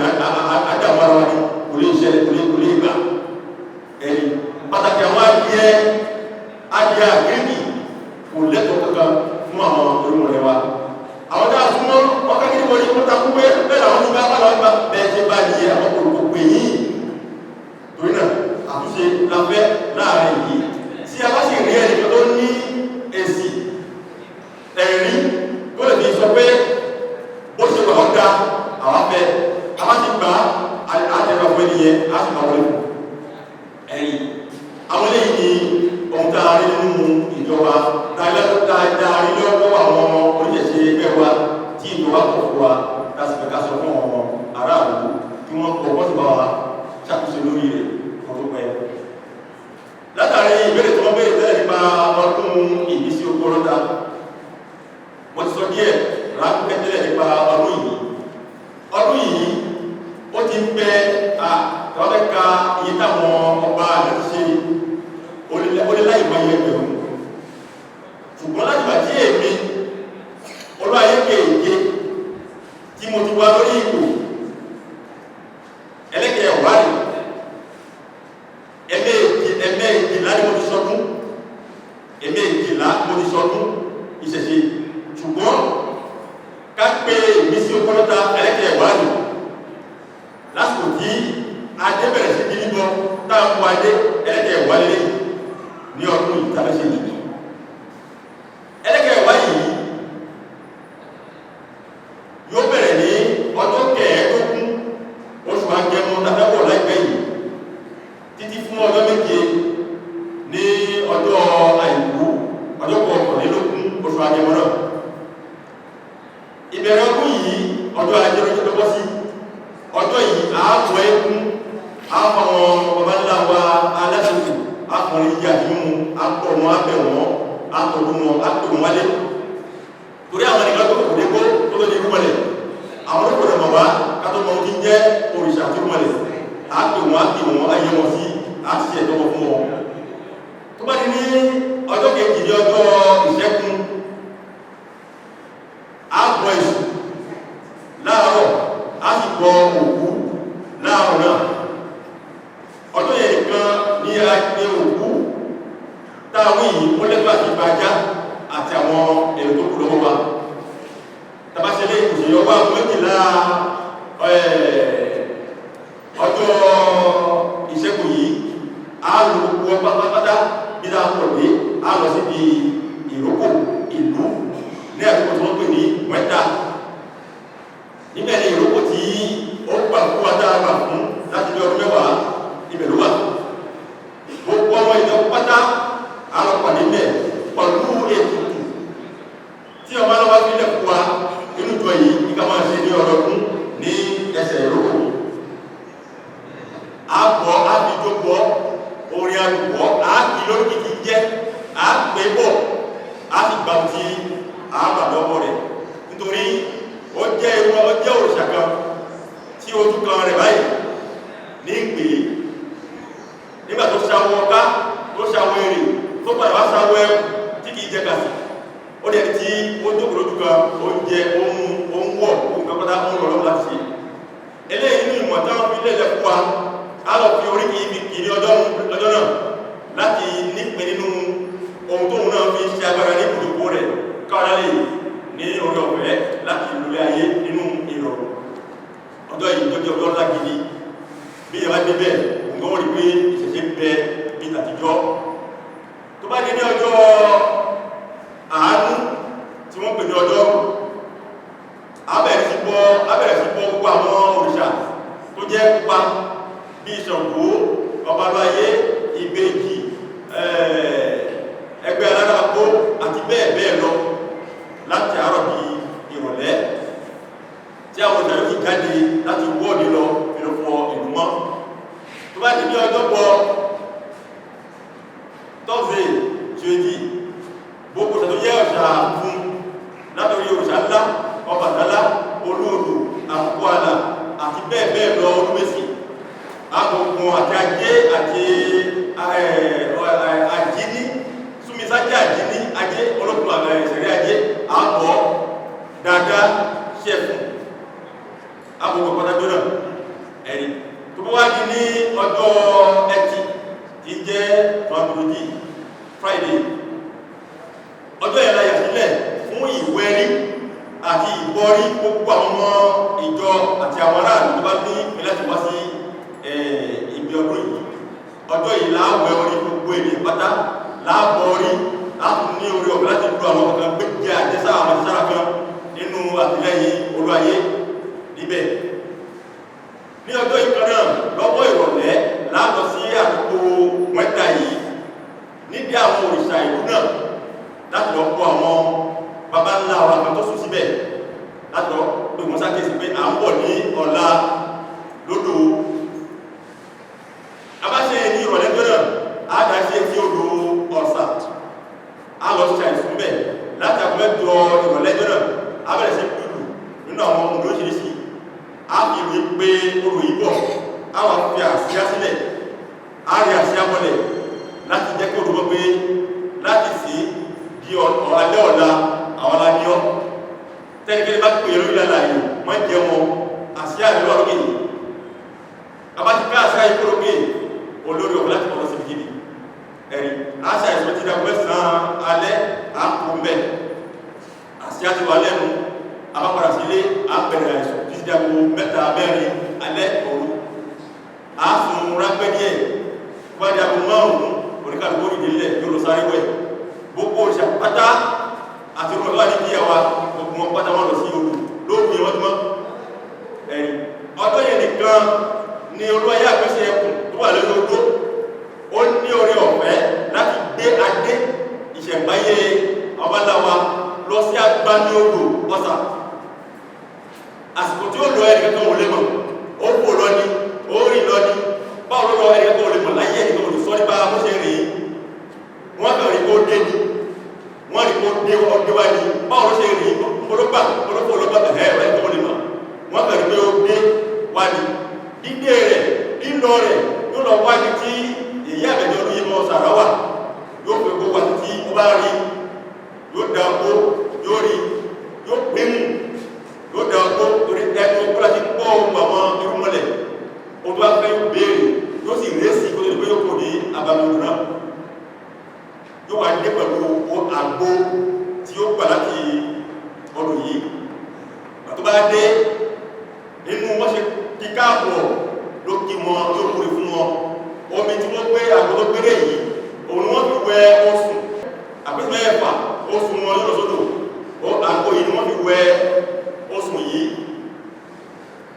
àdáwárá wa ni kò lè ṣẹlẹ̀ kò lè gbà ẹ̀rí pàtàkì àwọn adìẹ àgíríkì kò lẹ́tọ̀ọ́ kankan fún àwọn olùmọ̀lẹ́wà àwọn tá a fún wọn kákiri wọlé wọn takú pé bẹ́ẹ̀ làwọn ti bá bá làwọn bá bẹ́ẹ̀ ṣe bá yẹ àwọn kòròkò pè yín torí náà àtúnṣe la fẹ́ láàrin yìí tí a bá sì rí ẹnìkan tó ní èsì ẹ̀rí tó lè fi sọ pé bó ṣe wà ọ́ da àwọn afẹ́ a bá ti gbà àtẹ̀wà fún ẹnìyẹn á sì máa wọlé ẹ̀rí àwọn eléyìí ni ohun tá a rí nínú ìjọba dáadáa rí lọ́wọ́ àwọn ọmọ oríṣiríṣi ẹgbẹ́ wa tí ìjọba pọ̀ fún wa láti fẹ́ ká sọ fún ọmọ aráàlú kí wọ́n pọ̀ wọ́n sì bá wa ṣàkóso lórí rẹ̀ ọdún pẹ́. látàrí ìbéèrè tí wọ́n béèrè tẹ́lẹ̀ nípa ọdún ìbísí ogun ọlọ́dà wọ́n ti sọ díẹ̀ ráńpẹ́ tẹ́lẹ̀ nípa ọdún yìí ó ti ń pẹ́ àwọn fẹ́ ka iye táwọn ọba àti ṣe oníláì máa yẹ ẹgbẹ̀rún ṣùgbọ́n láti bà tí èmi olúwayé kéèké tí mo ti wá lórí ìgbò ẹlẹ́kẹ̀ẹ́ ọ̀wárì ẹ̀mẹ́ẹ̀kìlá ni mo ti sọdún ẹ̀mẹ́ẹ̀kìlá mo ti sọdún ìṣẹ̀ṣe ṣùgbọ́n ká pé ìmísí ọpọlọta ẹlẹ́kẹ̀ẹ́ ọ̀wárì lásìkò tí adé bẹ̀rẹ̀ sí kí níbọn táàkù adé ẹlẹ́kẹ̀ẹ́ ọ̀wárì ní ọdún ìtàlẹ́ṣẹ́ yìí ẹlẹ́kẹ̀ẹ́ ọ̀wárì yìí yóò bẹ̀rẹ̀ ní ọjọ́ kẹẹ̀ẹ́dógún oṣù Agẹmọ tàbẹ́wọ̀ láìpẹ́ yìí títí fún ọjọ́ méje ní ọjọ́ àìkú ọjọ́ kọkànlélógún oṣù Agẹmọ náà ìbẹ̀rẹ̀ ọdún yìí ọjọ́ ajé lójú tó bọ́ sí ọjọ́ yìí àápọ̀ ẹkún àápọ̀ àwọn baba ńlá wa aláṣẹ́kù àpọ̀rin ìjà mímú àpọ̀ wọn abẹ̀ wọn àtọ̀dún wọn àpọ̀ wọn wálé torí àwọn ènìyàn tó kò dégbó tó tó di rúmọlẹ̀ àwọn olókòrò mọ̀ wá kátó mọ̀ tí ń jẹ́ òrìṣà tó rúmọlẹ̀ àpọ̀ wọn àpọ̀ wọn ayé wọn sí àti ṣe ẹ̀tọ́ wọn fún wọn tó bá di ní ọjọ́ kejì ní ọjọ́ ìṣẹ́gun àpọ̀ èṣù láàárọ̀ a sì gbọ́ òkú láàárọ̀ náà ọjọ́ yẹn nìkan ní agbé òkú táwọn yìí ó lẹ́gbẹ́ àti ìbàjá àti àwọn èrò tó kù lọ́wọ́ wa tàbáṣẹ́lẹ̀ ìkòsèyàn wà méjìlá ọjọ́ ìṣẹ́gun yìí a lò gbogbo pátápátá bí dáa pọ̀ dé a lọ síbi ìrókò ìlú ní àdúgbò tí wọ́n pè ní wẹ́ta níbẹ̀ ni ìrókò tí ó gbà fún wa dáa gbà fún láti bí ọdún mẹ́wàá ibẹ̀ ló wà gbogbo ọmọ ìjọ pátá alọ́pàdé mẹ́ pẹ̀lú ètùtù tí ọmọ aláwọ̀ fi lẹ̀ fún wa nínú ìjọ yìí ní ká máa ṣe ní ọdọọdún ní ẹsẹ̀ ìrókò àbọ̀ àbíjọpọ̀ orin alùpọ̀ àbí lórí kìkì jẹ́ àgbébọ̀ àfìgbà tí àbàdọ́wọ́ rẹ̀ nítorí ó jẹ́ òrìṣà kan tí ojú kan rẹ̀ báyìí ní ìpè nígbà tó ṣàwọ̀ ọ̀ká tó ṣàwọ̀ èrè tó padà wá ṣàwọ̀ ẹ̀kù tí kìí jẹ́ kàsì ó dẹ̀ tí ó jókòó lójú kan oúnjẹ ohun wọ̀ ohun pẹ́pẹ́ta ohun lọ́rọ̀ láti ṣe eléyìí ní ìmọ̀ táwọn fi lẹ́lẹ̀ fún wa á lọ fi orí kìí ọjọ́ náà láti nípe nínú ohun tóun náà fi ṣe agbára ní ìbùdókó rẹ̀ káwọn lè ní orí ọ̀fẹ́ láti lulẹ̀ ayé nínú ìrọ̀rùn ọjọ́ yìí tó jẹ́ ọjọ́ ńlá gidi bí ìyàwó débẹ̀ nǹkan wọ́n rí pé ìṣẹ̀ṣẹ̀ ń bẹ bí tàtijọ́ tó bá dé ní ọjọ́ àánú tí wọ́n pè ní ọjọ́ abẹ̀rẹ̀ sí bọ́ gbogbo àwọn òrìṣà tó jẹ́ pupa bí Ṣàngó Ọbalọ́ayé Ìbejì ẹgbẹ́ aláràkó àti bẹ́ẹ̀ bẹ́ẹ̀ lọ láti àárọ̀ di ìrọ̀lẹ́ tí àwọn òṣèré fi jáde láti wọ́ọ̀dì lọ ìrọ̀pọ̀ ìlú mọ́ tó látòrí òrìṣà ńlá Ọbàtálá Olóòdù Àkúkúàlà àti bẹ́ẹ̀ bẹ́ẹ̀ lọ Olúmèsì agbègbè àti Ajé àti Àjíní Súnmisájì Àjíní Ajé olókùn ìṣẹ̀rí Ajé àbọ̀ dáadáa ṣẹ̀fún agbègbè pàtàkì náà ẹ̀rí tó bá wá di ní ọjọ́ Ẹtì tí jẹ́ tọ́ndúrójì Friday ọjọ́ yẹn la yà sílẹ̀ fún ìwẹ́rí àti ìbọrí gbogbo àwọn ọmọ ìjọ àti àwọn aráàlú tó bá ní láti wá sí ibi ọdún yìí ọjọ́ yìí láàwẹ̀ orí gbogbo èdè pátá láàbọ̀ orí láti ní orí ọ̀fẹ́ láti dúró àwọn ọ̀kan gbé jẹ́ àjẹsára àwọn àjẹsára kan nínú àtìlẹ́yìn Olúayé níbẹ̀ ní ọjọ́ ìkan náà lọ́wọ́ ìrọ̀lẹ́ láàbọ̀ sí àdúgbò Wẹ́tà yìí níbi àwọn òrìṣà ìlú náà láti lọ kó àwọn baba ńlá wa kan tó sùn síbẹ̀ láti lọ pé wọ́n sákèsí pé à ń bọ̀ ní ọ̀la lódò abáṣe ní ìrọ̀lẹ́ tó náà àádáṣe tí odò Ọ̀sà á lọ ṣe àìsùn bẹ̀ láti àkọ́mẹ́jọ ìrọ̀lẹ́ tó náà á bẹ̀rẹ̀ sí pẹ̀lú nínú àwọn ọmọ oríṣiríṣi á fi ìwé pé odò yìí bọ̀ á wà fi àsíá sílẹ̀ á rí àsíá mọ́lẹ̀ láti jẹ́ kí odò bọ́ pé láti sí di alẹ́ ọ̀la àwọn alájọ́ tẹ́lẹ̀kẹ́lẹ́ bá pè lórí lálàá yìí wọ́n jẹ́ wọn àsíá ìlú àlókè yìí abájíká àsíá ìkórókè olórí ọ̀pọ̀ láti pọ̀ sí ìgidi ẹ̀rí àṣà ìṣọ́ ti dàgbẹ́ sàn alẹ́ àpò mẹ́ àsíá ti wà lẹ́nu abápadà sílé àpẹẹrẹ àìsàn tí ti dàgbò mẹ́ta mẹ́rin alẹ́ òru àásùn rápẹ́ díẹ̀ wọ́n dàgbò márùn-ún oníkàlùkù ìdílé yóò lọ sáré wẹ̀ gbogbo òṣà pátá àti olùwà ní kí ẹwà gbogbo wọn pátá wọn lọ sí odò lóòrùn ìwọ́n tí wọ́n ẹ̀yìn ọdún yẹn nìkan ni Olúwayé àgbẹ̀sẹ̀ ẹkùn tó wà lórí odò ó ní orí ọ̀fẹ́ láti gbé adé ìṣẹ̀ǹbáyé ọbaláwa lọ sí agbáni odò Ọ̀sà àsìkò tí ó lọ ẹnì kankan ò lè mọ̀ ó kò lọ ní ó rìn lọ ní báwo ló lọ ẹnì kankan ò lè mọ̀ láyé ẹnì kankan ò lè sọ nípa bó ṣe rìn wọ́n kàn rí kó dé ní wọ́n rí kó dé ọdé wá ní báwo ló ṣe rí olóògbà ẹ̀ẹ́ tó lè mọ̀ wọ́n kàn rí pé ó dé wá ní dídé rẹ̀ lílọ rẹ̀ yóò lọ wá ní tí èyí àbẹ̀jọ́ ló yẹ mọ́ sàrá wà yóò fẹ́ kó wà tí ó bá rí yóò dá ọkọ́ yóò rí yóò pé mú yóò dá ọkọ́ torí ẹni ọkọ́ láti pọ́ ohun àwọn irúmọlẹ̀ ó tó bá fẹ́ béèrè yóò sì rẹ́sì kó tó lè pé yóò kò ní abàmì náà yóò wá dé pẹ̀lú àgbo tí ó gbà láti ọdún yìí tó bá dé nínú wọ́n ṣe kíkáàbọ̀ ló kí wọn ló kúrò fún wọn omi tí wọ́n gbé àgbo tó gbéré yìí òun wọ́n fi wẹ oṣù àpẹẹsẹ̀ ẹ̀fà oṣù wọn yóò lọ sódò àgbo yìí ni wọ́n fi wẹ oṣù yìí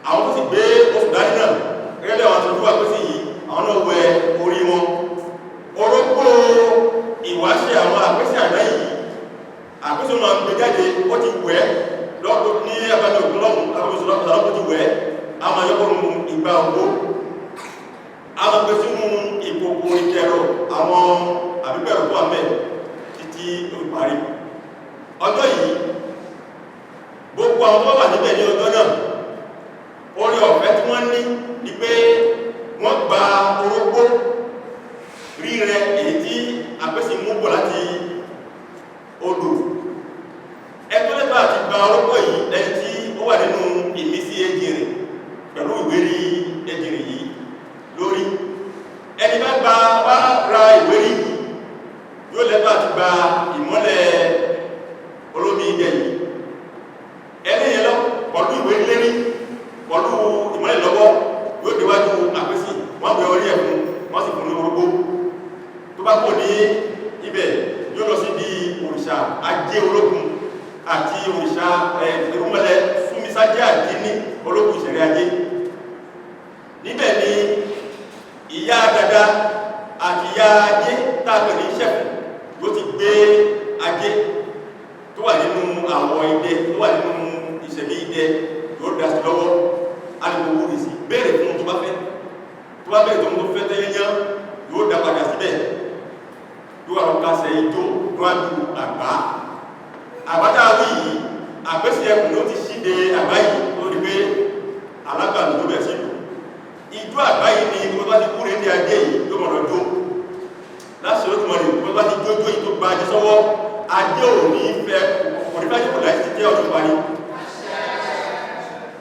àwọn tó sì gbé oṣù dání náà gẹ́gẹ́ àwọn tó dúwà pẹ́sì yìí àwọn náà wẹ orí wọn orógbó ìwáṣẹ́ àwọn àpẹ́sẹ̀ àdá yìí àpẹ́sẹ̀ wọn gbé jáde ó ti wẹ́ lọ́pọ̀ ní abájọ́ òkú lọ́mù àpẹ́sẹ̀ ti wẹ́ a máa yọ́pọ̀nù ìgbà ògbó a máa pẹ́ sínú ìkòkò ìkẹrọ àwọn àbíbẹ̀rẹ̀ tó àmẹ́ títí ìparí ọjọ́ yìí gbogbo àwọn tó wà níbẹ̀ ní ọjọ́ náà orí ọ̀fẹ́ tí wọ́n ní ni pé wọ́n gba orógbó rírẹ èyí tí àpẹ́sì mú bọ̀ láti odò ẹgbẹ́ lẹ́gbà àti gba orógbó yìí lẹ́yìn tí ó wà nínú ìmísí Ejìnrìn pẹ̀lú ìwérí Ejìnrìn yìí lórí ẹni bá ra ìwérí yìí yóò lẹ́gbà àti gba ìmọ́lẹ̀ olómi ilẹ̀ yìí ẹni yẹn lọ pọ̀lú ìwérí lérí pọ̀lú ìmọ́lẹ̀ lọ́wọ́ yóò déwájú àpẹ́sì wọ́n bẹ orí ẹ̀fún wọ́n sì fún ní orógbó tó bá kò ní ibẹ̀ yóò lọ sí di òrìṣà Ajé ológun àti òrìṣà ìrúnmọlẹ̀ Súnmisájì Àjíní ológun ìṣẹ̀rí Ajé níbẹ̀ ni ìyá dada àti ìyá Ajé tàbí ní ṣẹ̀fù yóò ti gbé Ajé tó wà nínú àwọn idẹ tó wà nínú ìṣẹ̀lẹ̀ idẹ yóò dá sí lọ́wọ́ alìkòwò rẹ̀ sí béèrè fún tó bá fẹ́ tó fẹ́ tẹ́yẹnyán yóò dá padà síbẹ̀ yóò wà lọ́kàṣẹ́ ijó níwájú àgbá àgbátá wí yìí ẹkùn ló ti ṣíde àgbáyé tó rí pé alágbàdo ló bẹ̀ sí ìjọ àgbáyé ni wọ́n bá ti kúrò ní ajé yìí ló mọ̀ lọ́jọ́ láti olódùmọ̀lẹ̀ wọ́n bá ti jójó yìí tó gba ajé sọ́wọ́ ajé ò ní fẹ́ ònífàjẹ́ kò láì ti jẹ́ ọdún parí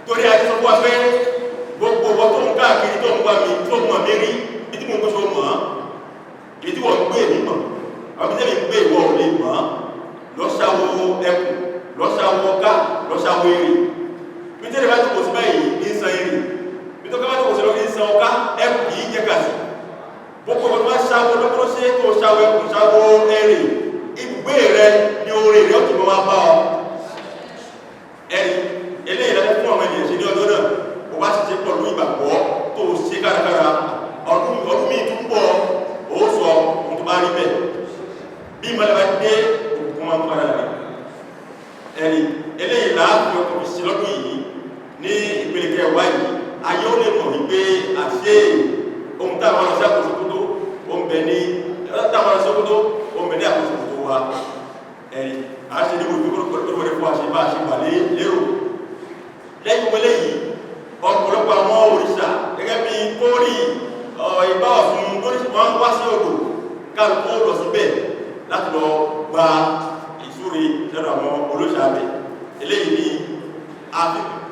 torí ajé sọ fún wa pé gbogbo wọn tó ń káàkiri tó ń wá mi tó mọ̀ mí rí bí tí mo ń gbóṣọ́ mọ̀ ibi tí wọ́n gbé mi mọ̀ àwọn tí wọ́n gbé ìwọ ò lè mọ̀ lọ́sàwọ́ ẹkùn lọ́sàwọ́ ọ̀gá lọ́sàwọ́ èrè bí tí wọ́n bá tó kò sí báyìí ní san èrè bí tó ká bá tó kò sí lọ́wọ́ ní san ọ̀gá ẹkùn kì í jẹ́ kàsì gbogbo wọn tó bá ṣàwọ́ lọ́kọ́ ṣe tó ṣàwọ́ ẹkùn ṣàwọ́ èrè ibùgbé rẹ ni oore rẹ ó ti mọ́ wá bá ọ ẹ̀rí eléyìí lẹ́fẹ́ fún ọmọ ènìyàn ṣe ní ọjọ́ náà ó bá sì ṣe pọ̀lú ìgbàgbọ́ tó ṣe kárakára ọdún míì tún bọ̀ ó sọ ohun tó bá rí bẹ́ẹ̀ bí ìmọ̀lẹ́ bá dé òkùnkùn máa ń padà rẹ̀ ẹ̀rí eléyìí láàfin ọkọ̀ fi sí lọ́dún yìí ní ìpele kẹwàá yìí ayé ó lè mọ̀ wípé àṣẹ ohun táwọn ọ̀sẹ̀ àkóso tó ó ń bẹ ní táwọn ọ̀sẹ̀ tó ó ń bẹ ní àkóso tó wa ẹ̀rí àṣẹ ní olùgbé fún àṣẹ bá àṣẹ pàdé lérò lẹ́yìn wọlé yìí ọ̀pọ̀lọpọ̀ àwọn òrìṣà gẹ́gẹ́ bí kórì ìbá ọ̀fun lórí wọ́n wá sí odò kálukú lọ síbẹ̀ láti lọ gba ìsúre lọ́dọ̀ àwọn olóṣàbẹ̀ eléyìí ni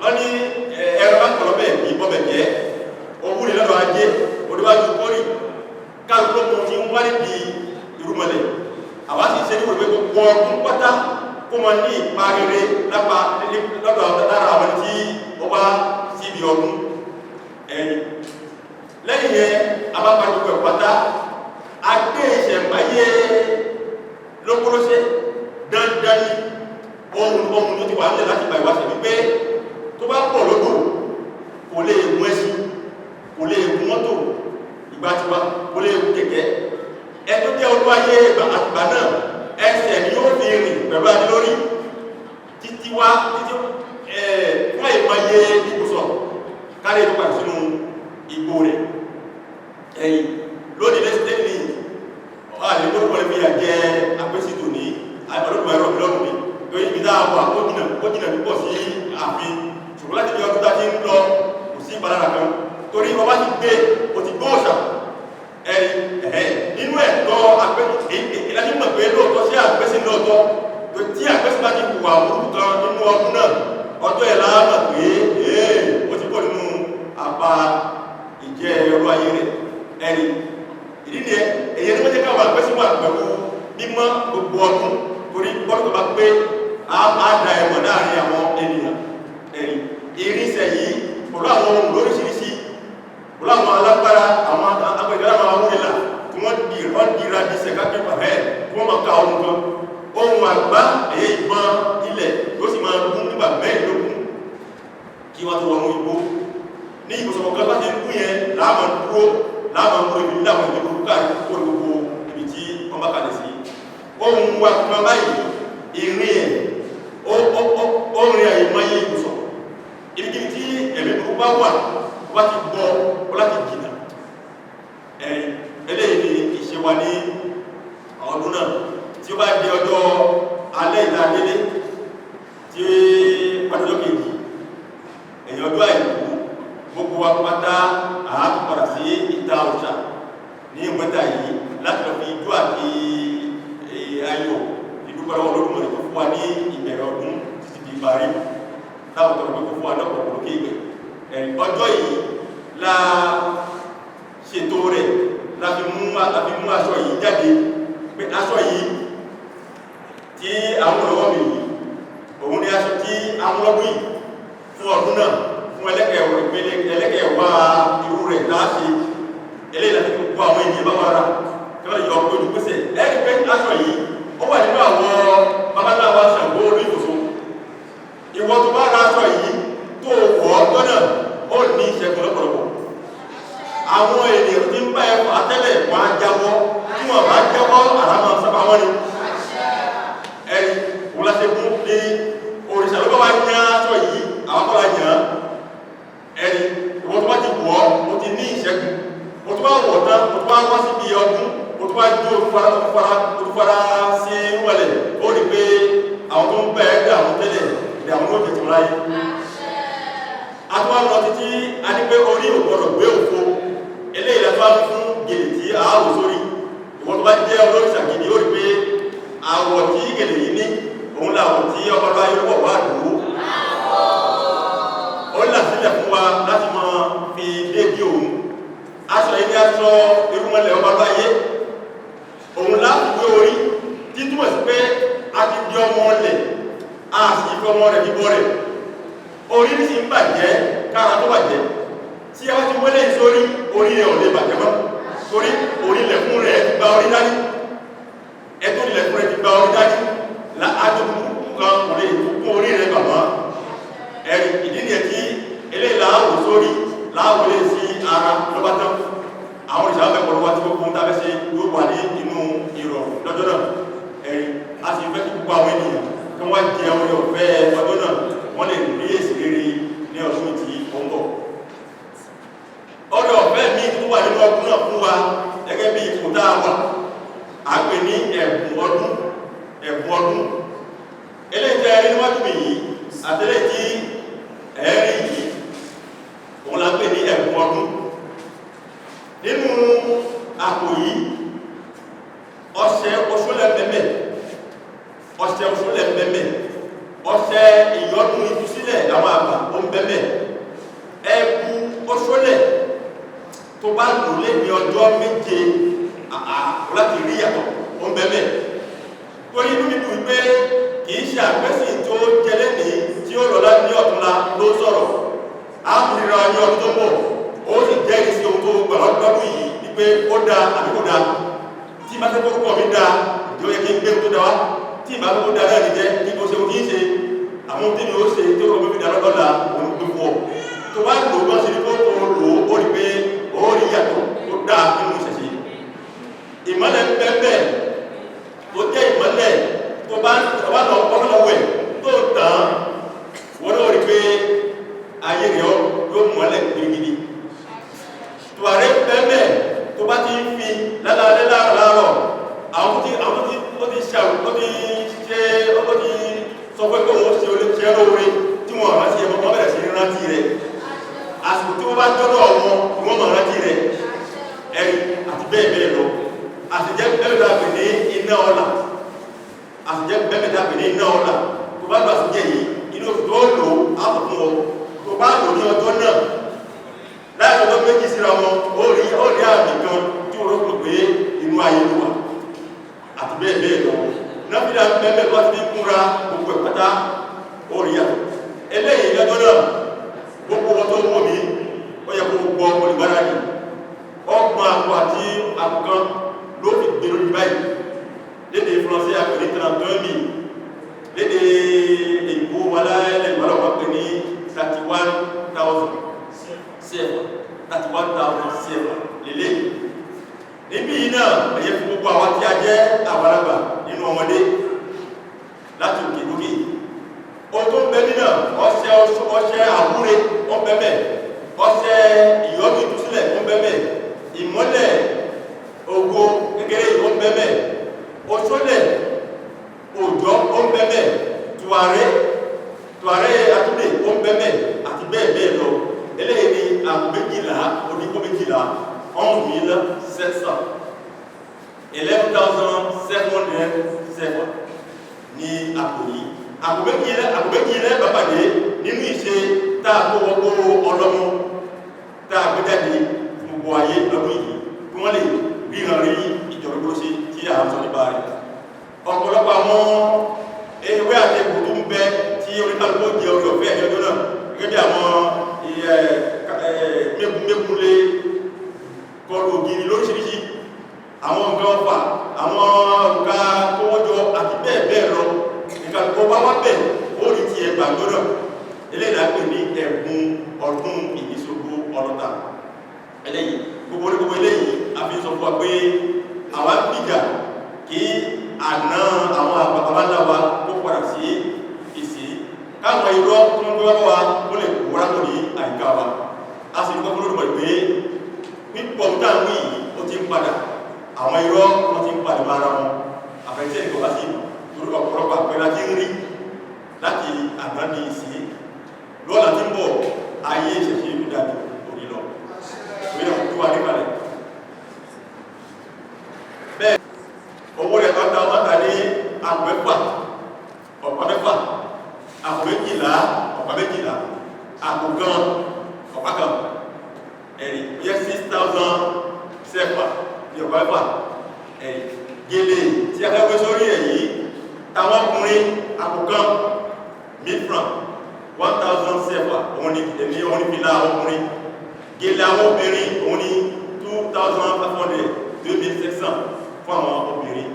wọ́n ní ẹ̀rọ bá kọ̀lọ́ bẹ́ẹ̀ kì í bọ́bẹ̀ jẹ́ owó rẹ̀ lọ́dọ̀ ajé odíwájú kórì kálukú mú ti ń wárí di irúmọlẹ̀ àwa sì ṣe ní wòlé gbogbo ọdún pátá kó mọ ní ìparire lọ́dọ̀ lára àwọn tí ó bá síbi ọdún ẹ̀yìn lẹ́yìn yẹn abápadùkọ̀ ìpátá agbé ìṣẹ̀mbáyé lókúróṣẹ́ dandan ní ohun tó ti wà nílẹ̀ láti bá ìwáṣẹ̀ wípé tó bá pọ̀ lódò kò lè mú ẹṣin kò lè mú mọ́tò ìgbà tiwa kò lè mú kẹ̀kẹ́ ẹ̀tọ́ jẹ́ olú ayé àtìgbà náà ẹsẹ̀ ni yóò fi rìn pẹ̀lú adé lórí títí wá títí fún ìmọ̀ye ìbùsọ̀ kárí tó pàdé sínú igbó rẹ̀ ẹ̀yìn lónìí lẹ́sítẹ́ ní àlébọ́dún wọlé fi àjẹ́ àpẹ́sìtò ní ọdún ẹ̀rọ ìlọ́rùn ní tó yí ìdá àwọ̀ ó jìnà púpọ̀ sí ààfin ṣùgbọ́n láti bí ọdún tá ti ń lọ kò sí ìbálára kan torí ọba ti gbé o ti gbóòṣà nínú ẹ̀tọ́ ìlànà mọ̀ pé lóòtọ́ sí àgbẹ́sí lóòtọ́ tó tí àgbẹ́sí bá ti wà orúkú kan nínú ọdún náà ọjọ́ ẹ̀lá mọ̀ pé ó ti pọ̀ nínú àpá ìjẹ́ ẹ̀rọ ayé rẹ̀ ẹ̀rí ìdí ni èyí ni wọ́n jẹ́ káwọn àgbẹ́sí wà pẹ̀lú mímọ́ gbogbo ọdún torí bọ́dún tó bá pé á da ẹ̀mọ̀ láàrin àwọn ènìyàn ẹ̀rí ìrìnsẹ̀ yìí pẹ̀lú àwọn ohun lóríṣiríṣi pẹ̀lú àwọn alágbára àwọn agbẹ̀gbẹ̀rẹ̀ àwọn awúrẹ́là tí wọ́n dìra dìsẹ̀ kápẹ́ pàrẹ́ tí wọ́n máa ka ohun kan ohun àgbá èyí ìbọn ilẹ̀ yóò sì máa gún nígbà mẹ́rìnlógún kí wọ́n tó wọnú igbó ní ìgbòsọ̀kọ̀ kan bá ti ń gún yẹn láàmà dúró láàmà mú ibi láwọn ìlú burúkú káàkiri kó gbogbo ibi tí wọ́n bá kalẹ̀ sí ohun wa kan báyìí ìrìn ẹ̀ ó rìn àyè máyé ìgbòsọ̀ ibikíbi tí ẹ̀mí burúkú bá wà wá ti gbọ́ láti jìnà eléyìí ni ìṣe wa ní ọdún náà tí ó bá di ọjọ́ alẹ́ ìdádélé tí pàtàkì kejì èyàn ọdún àìkú gbogbo wa pátá àátùpadà sí ìta òṣà ní ìmọ́ta yìí láti lọ fi ijó àti ayọ̀ ìdúpọ̀lọ́wọ́ Olódùmarè tó fún wa ní ìbẹ̀rẹ̀ ọdún títí di parí táwọn tọrọ pé kó fún wa lọ́pọ̀lọpọ̀ lókè ìgbẹ̀ ọjọ́ yìí la ṣètò rẹ̀ la fi mú aṣọ yìí jáde pé aṣọ yìí tí àwọn ọ̀rọ̀ mi yìí òun ni aṣọ tí àwọn ọdún yìí fún ọdún náà fún ẹlẹ́kẹ̀ẹ́wà irú rẹ̀ láti eléyìí láti gbogbo àwọn ènìyàn bá wára kí wọ́n lè yọ ọkọ̀ ojú pèsè ẹ̀rí pé aṣọ yìí ó wà nínú àwọn babaláwa Ṣàngó orí ìbùsùn ìwọ tó bá ra aṣọ yìí tó wọ̀ ọjọ́ náà ó ní ìṣẹ́gun lọ́pọ̀lọpọ̀ àwọn ènìyàn tí ń bá ẹ̀kọ́ àtẹ́lẹ̀ wọn á jáwọ́ tí wọ́n bá jáwọ́ àrámọ́ sábà wọ́n ni ẹ̀rí wọ́n láti mú ní òrìṣà ló bá wá yán aṣọ yìí àwọn kọ́lá yàn ẹ̀rí ìwọ́n tó bá ti wọ̀ ó ti ní ìṣẹ́gun ó tó bá wọ̀ tán ó tó bá wá síbi ọdún ó tó bá jó olúfara sí wọlẹ̀ ó rí pé àwọn tó ń bá ẹ̀dá àwọn tẹ́lẹ̀ àwọn ló jẹ sọ̀rọ̀ láyé. A tún wá lọ títí a ní pé orí ò gbọdọ̀ gbé òfo eléyìí lẹ́tọ́ á fún gèlè tí a wò sórí ìwọ́n tó bá jẹ́ olórí ṣàgìdì ó rí pé àwọ̀ tí gèlè yìí ní òun làwọ̀ tí ọba bá yóò wọ̀ wá dùn ó là sílẹ̀ fún wa láti mọ fi débi òun aṣọ yìí ní aṣọ irúmọlẹ̀ ọba bá yé òun láti gbé orí títúmọ̀ sí pé a ti di ọmọ ọlẹ̀ a sì fi ọmọ rẹ̀ bíbọ́ rẹ̀ orí ní sì ń bàjẹ́ kára tó bàjẹ́ tí a bá ti wọlé sórí orí rẹ̀ ò lè bàjẹ́ mọ́ torí orí ilẹ̀kùn rẹ̀ ti gba orí dání ẹ̀tọ́ ilẹ̀kùn rẹ̀ ti gba orí dání adókùn kan kò lè kún orí rẹ̀ bàmọ́ ẹ̀rì ìdí ni ẹ̀ tí eléyìí láàwò sórí láàwò lè sí ara lọ́bá tán àwọn ìṣàbẹ̀ pọ̀lọ́wọ́ tí ó kún tàbẹ́ sí yóò wà ní inú ìrọ̀ lọ́jọ́ náà ẹ̀rì a sì fẹ́ kí púpọ̀ àwọn ènìyàn kí wọ́n jẹ orí ọ̀fẹ́ ọjọ́ náà wọ́n lè rí èsì rere ní ọdún tí ó ń bọ̀ ọ̀rẹ́ ọ̀fẹ́ mi tó wà nínú ọdún náà fún wa gẹ́gẹ́ bí ipò tá a wà a pè ní ẹ̀bùn ọdún eléyìí tẹ́ ẹ̀rí níwájú mi yìí àtẹ́lẹ̀ tí ẹ̀rí yìí òun la pè ní ẹ̀bùn ọdún nínú àpò yìí ọṣẹ oṣólẹ̀ mẹ́mẹ́ ọṣẹ ìyọdún ìtúsílẹ̀ àwọn àgbà ó ń bẹ́mẹ̀ ẹ̀bù oṣólẹ̀ tó bá lò lé ní ọjọ́ méje láti rí yàtọ̀ ó ń bẹ́mẹ̀ torí inú nínú wípé kìí ṣe àgbẹ́sìn tó jẹlé ní tí ó lọ́lá ní ọ̀túnla ló sọ̀rọ̀ áàmùrírà ní ọdún tó bọ̀ ó sì jẹ́rìí sí ohun tó gbà lọ́dún yìí wípé ó dáa àbí kò dáa tí bá fẹ́ kórúkọ mi dáa tí ó yẹ kí n gbé tó dáa wá tí ìbá fẹ́ kó dáa náà ní jẹ́ kí mo ṣe ohun kí ń ṣe àwọn tí ni ó ṣe tí ó kọ́ mi dáa lọ́dọ́la òun gbé fún ọ tó bá lò bá ṣe ní kó tó lò ó rí pé ó rí yàtọ̀ tó dáa nínú ìṣẹ̀ṣe ìmọ́lẹ̀ bẹ́ẹ̀ tó jẹ́ ìmọ́lẹ̀ tó bá lọ ọlọ́wẹ̀ tó tàn wọ́n náà rí pé ayé rẹ̀ yóò mọ́lẹ̀ gidigidi tùwàrí bẹ́ẹ̀ tó bá ti fi lálàálẹ́ láàárọ̀ àwọn tí ó ti ṣe sọ pé kó wọ́n ṣe olóṣẹ́ lóore tí wọ́n rántí ẹmọ wọ́n bẹ̀rẹ̀ sí rántí rẹ̀ àsìkò tí wọ́n bá jọ́dọ̀ wọn ni wọ́n máa rántí rẹ̀ ẹ̀rí àti bẹ́ẹ̀ bẹ́ẹ̀ lọ àtijẹ́ bẹ́ẹ̀ dàbí ní iná ọ̀la àtijẹ́ bẹ́ẹ̀ dàbí ní iná ọ̀la tó bá gbà sí jẹ́ yìí inú tó lò ápò fún ọ tó bá lò ní ọjọ́ náà láì lọ́jọ́ méjì síra wọn ó rí àmì kan tí ó rọ́pò pé inú ayé ló wà àti bẹ́ẹ̀ bẹ́ẹ̀ lọ náfíà bẹ́ẹ̀ bá ti kúnra gbogbo ẹ̀pátá ó rí àtọ̀ eléyìí lọ́jọ́ náà gbogbo wọn tó wọ́n mi ó yẹ kó gbọ́ olùgbára ní ọgbọ̀n àpò àti àpòkan ló fi gbé lórí báyìí lédè fúnransé àpẹẹrẹ tẹ́lẹ̀tọ́mì lédè èkó wàláyẹ̀lẹ̀ ìwàlọ́wọ́ pè ní 31,000 CFA lélẹ̀ níbi iná ẹ̀yẹ fún gbogbo àwọn tí a jẹ́ àgbàlagbà nínú ọmọdé láti òkè lókè o tó ń bẹ nínà ọṣẹ àwúre wọ́n bẹ́bẹ̀ ọṣẹ ìyọ́bí ìtúsílẹ̀ wọ́n bẹ́bẹ̀ ìmọ́lẹ̀ ògo kékeré wọ́n bẹ́bẹ̀ oṣólẹ̀ òjò wọ́n bẹ́bẹ̀ tùwárẹ́ àtúndè wọ́n bẹ́bẹ̀ àti bẹ́ẹ̀ bẹ́ẹ̀ lọ eléyìí ni àpò méjìlá oníkó méjìlá 11,700 11,707 ní àpò yìí àpò méjìlá bàbàdé nínú ìṣe táàkó wọ́pọ̀ ọlọ́mọ táàkó jáde gbogbo ayé lọ́dún yìí kí wọ́n lè ríran rí ìjọ̀rọ̀gbọ́ sí tí a sọ nípa rẹ̀ ọ̀pọ̀lọpọ̀ àwọn ewé àti egbò tó ń bẹ tí oníkàlùkò jẹ orí ọ̀fẹ́ ẹ̀jọ́ náà gẹ́gẹ́ bí àwọn mẹ́kúnlé kọlu ògiri lóríṣiríṣi àwọn nǹkan ọfà àwọn nǹkan kówójọ àti bẹ́ẹ̀ bẹ́ẹ̀ lọ nǹkan tó bá wá bẹ̀ ó rí ti ẹgbà gbọ́dọ̀ eléyìí lápè ní ẹ̀bùn ọdún ìyíṣogbo ọlọ́ta eléyìí gbogbo eléyìí a fi sọ fún wa pé àwa gbìjà kí àná àwọn àgbàbáláwa kó padà sí ìsì káwọn irọ́ tó ń gbé wá wa ó lè kó rákò ní àyíká wa a sì gbọ́ fún olùmọ̀ pípọ̀ dáwí ó ti ń padà àwọn irọ́ wọ́n ti ń padà mára wọn àfẹ́sẹ́ ìkọ̀bá sí torí ọ̀pọ̀lọpọ̀ àpẹẹrẹ tí ń rí láti àná ní ìsí lọ́la tí ń bọ̀ ayé ìṣẹ̀ṣẹ̀ ìlú dájú òní lọ ìwé tó wà nípàlẹ̀ bẹ́ẹ̀ owó rẹ̀ tọ́ta ọmọta ní àpò ọ̀pá mẹ́fà àpò méjìlá ọ̀pá méjìlá àpò kan ọ̀pá kan ẹ̀rì yẹ 6,000 sẹ́fà ní ọ̀pá mẹ́fà ẹ̀rì gèlè tí a fẹ́ gbé sórí ẹ̀ yìí táwọn ọkùnrin àpò kan 1000 francs 1,000 sẹ́fà òun ni fìlà ọkùnrin gèlè àwọn obìnrin òun ni 2,500 2,600 fún àwọn obìnrin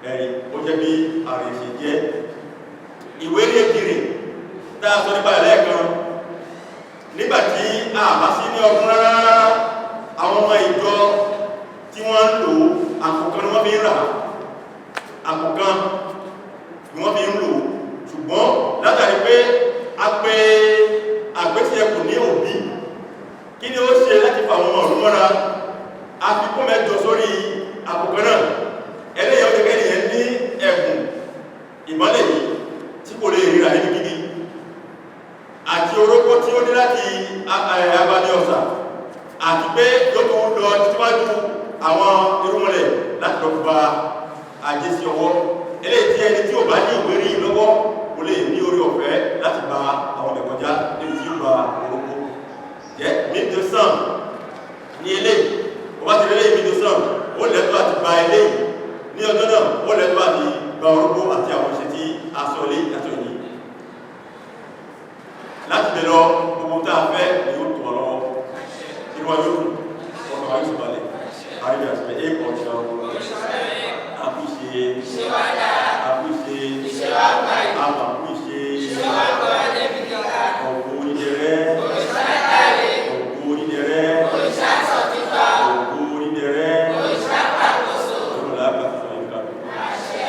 ẹ̀rì ó jẹ́ bí ààrẹ ṣe jẹ́ ìwé ní èkìrì tá a sọ nípa ẹ̀lẹ́ẹ̀kan nígbàtí a bá sí ní ọdún rárá àwọn ọmọ ìjọ tí wọ́n ń lò àkùkan ni wọ́n fi ń rà àkùkan ni wọ́n fi ń lò ṣùgbọ́n látàrí pé a pé àgbésí ẹkù ní òbí kí ni ó ṣe láti fa àwọn ọmọ ọdún mọ́ra a fi kún mẹ́jọ sórí àkùkan náà ẹlẹ́yìn ọdún kẹ́nìyàn ní ẹ̀bùn ìmọ́lẹ̀ yìí tí kò lè ríra níbi gidi àti orókó tí ó ní láti abáni ọ̀sà àti pé yóò tó lọ tíwájú àwọn irúnmọlẹ̀ láti lọ gba ajé sí ọwọ́ eléyìí tí ẹni tí ò bá ní ìwé rí lọ́wọ́ kò lè ní orí ọ̀fẹ́ láti gba àwọn ẹ̀kọ́já níbi tí ó gba orókó jẹ́ mid-december ní eléyìí ó bá ti lélẹ́yìn mid-december ó lẹ́tọ́ àti gba eléyìí ní ọjọ́ náà ó lẹ́tọ́ àti gba orókó àti àwọn ìṣẹ́ tí a sọ lé ìyàtọ̀ yìí láti lè lọ gbogbo tá a fẹ́ ni ó tọ̀ lọ́wọ́ inú wa yóò ọkọ̀ ayé ìsọ̀balẹ̀ àríwá ìsọ̀balẹ̀ èèkọ̀ ọ̀ṣọ́ àkúṣe àkúṣe àbàkúṣe ọ̀gbọ̀ onídẹ̀rẹ́ ọ̀gbọ̀ onídẹ̀rẹ́ ọ̀gbọ̀ onídẹ̀rẹ́ olùlàgbà fún ẹ̀ka àṣẹ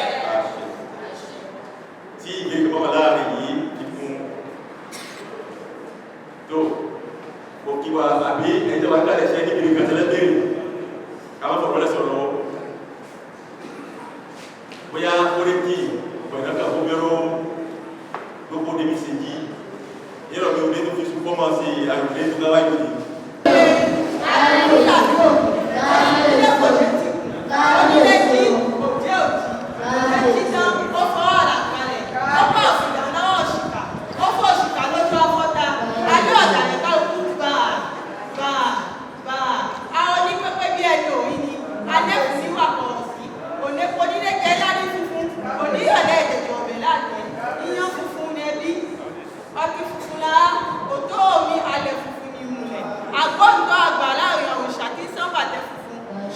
tí ìgbéga bọ́bá láàrin yìí tó kò kí wa àbí ẹjọ́ wa kálẹ̀ ṣe níbi ìgbàtẹ̀lẹ́ bèèrè káwọn fọ̀rọ̀ lẹ́sọ̀ lọ bóyá orí kí ọ̀pọ̀lọpọ̀ àwọn mẹ́rọ gbogbo ní bí se jí yẹ́rọ bí orí tó fi sún fọ́mọ́ sí àrùn tó gáwá ìlú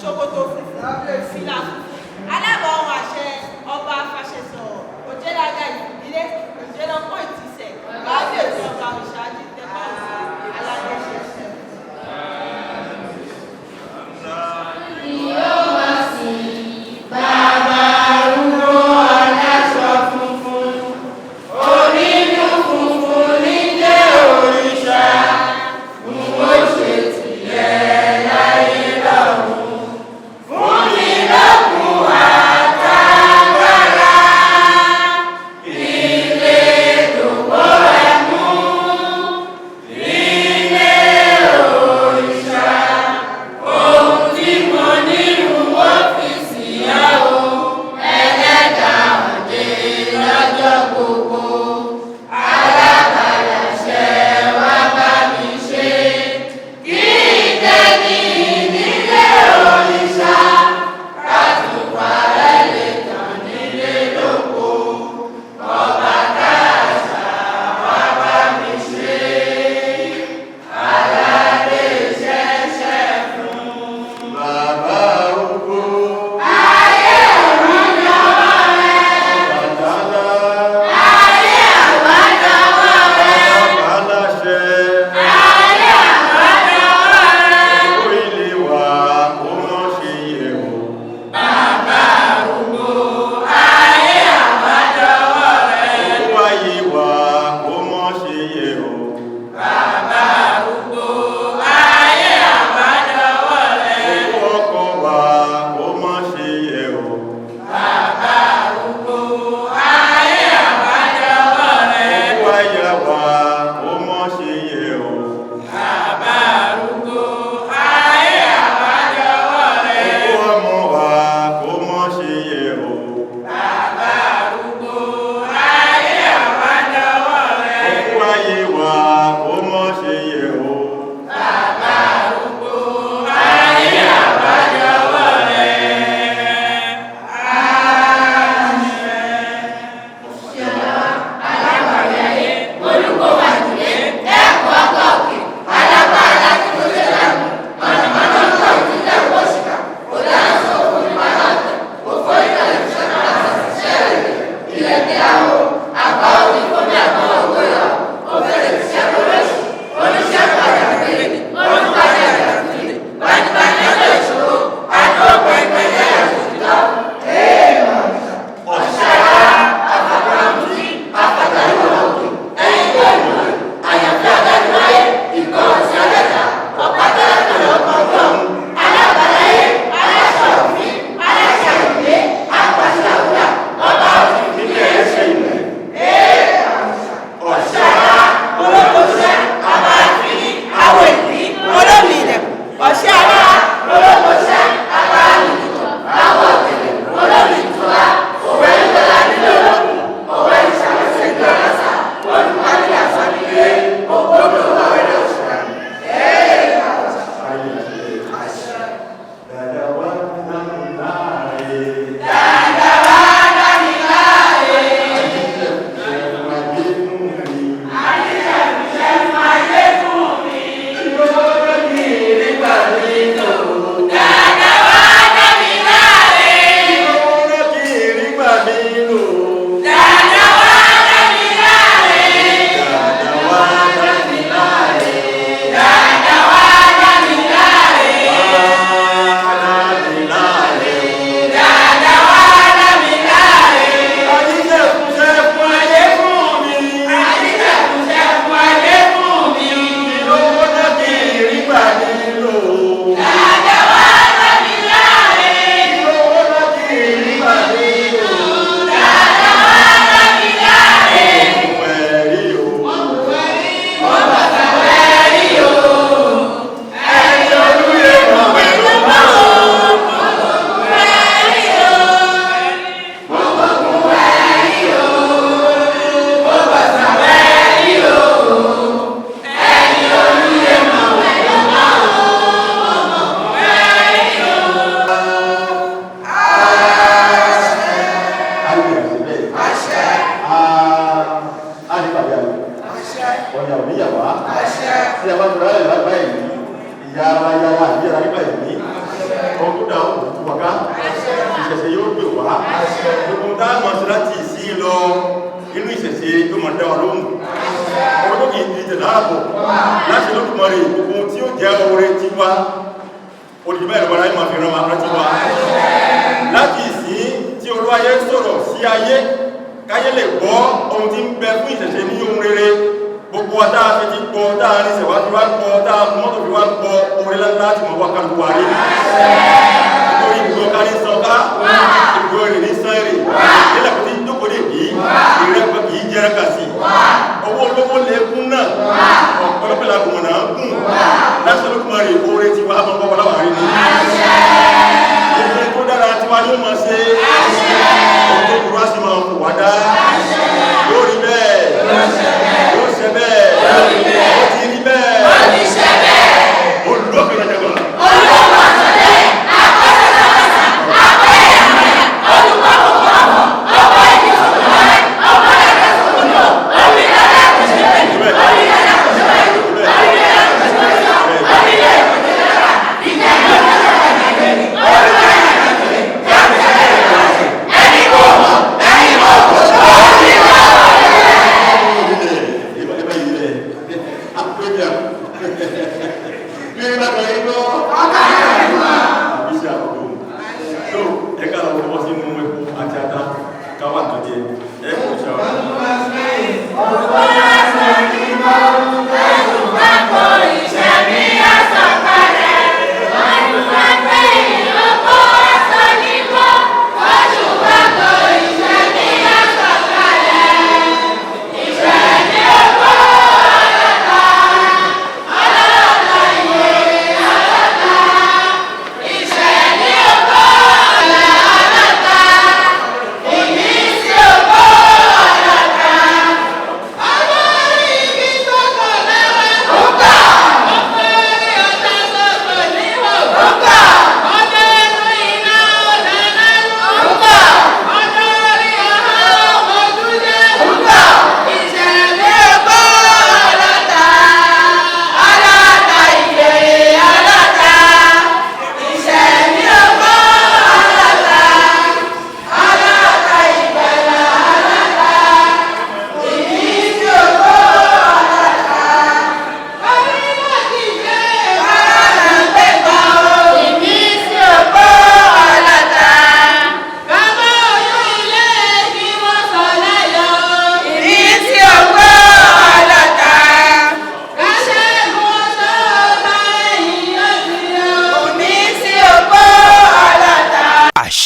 ṣòkòtò funfun fìlà funfun alábọ̀ ohun àṣẹ ọba afàṣẹsọ òjẹ́lága ìfìdílé òjẹ́lọ́pọ̀ ìtìsẹ̀ báàbí ètò ọba òṣáájú tẹ́kọ̀ alájẹsẹ̀. wa kó mọ́ ṣe yẹ o. Bàbá arúgbó ayé àwájọwọ́ rẹ̀. Owó ọmọ wa kó mọ́ ṣe yẹ o. Bàbá arúgbó ayé àwájọwọ́ rẹ̀. Owó ayé wa kó mọ́ ṣe yẹ o. Bàbá arúgbó ayé àwájọwọ́ rẹ̀. Yeah.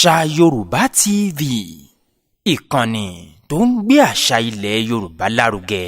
Àṣà Yorùbá TV, ìkànnì tó ń gbé àṣà ilẹ̀ Yorùbá lárugẹ.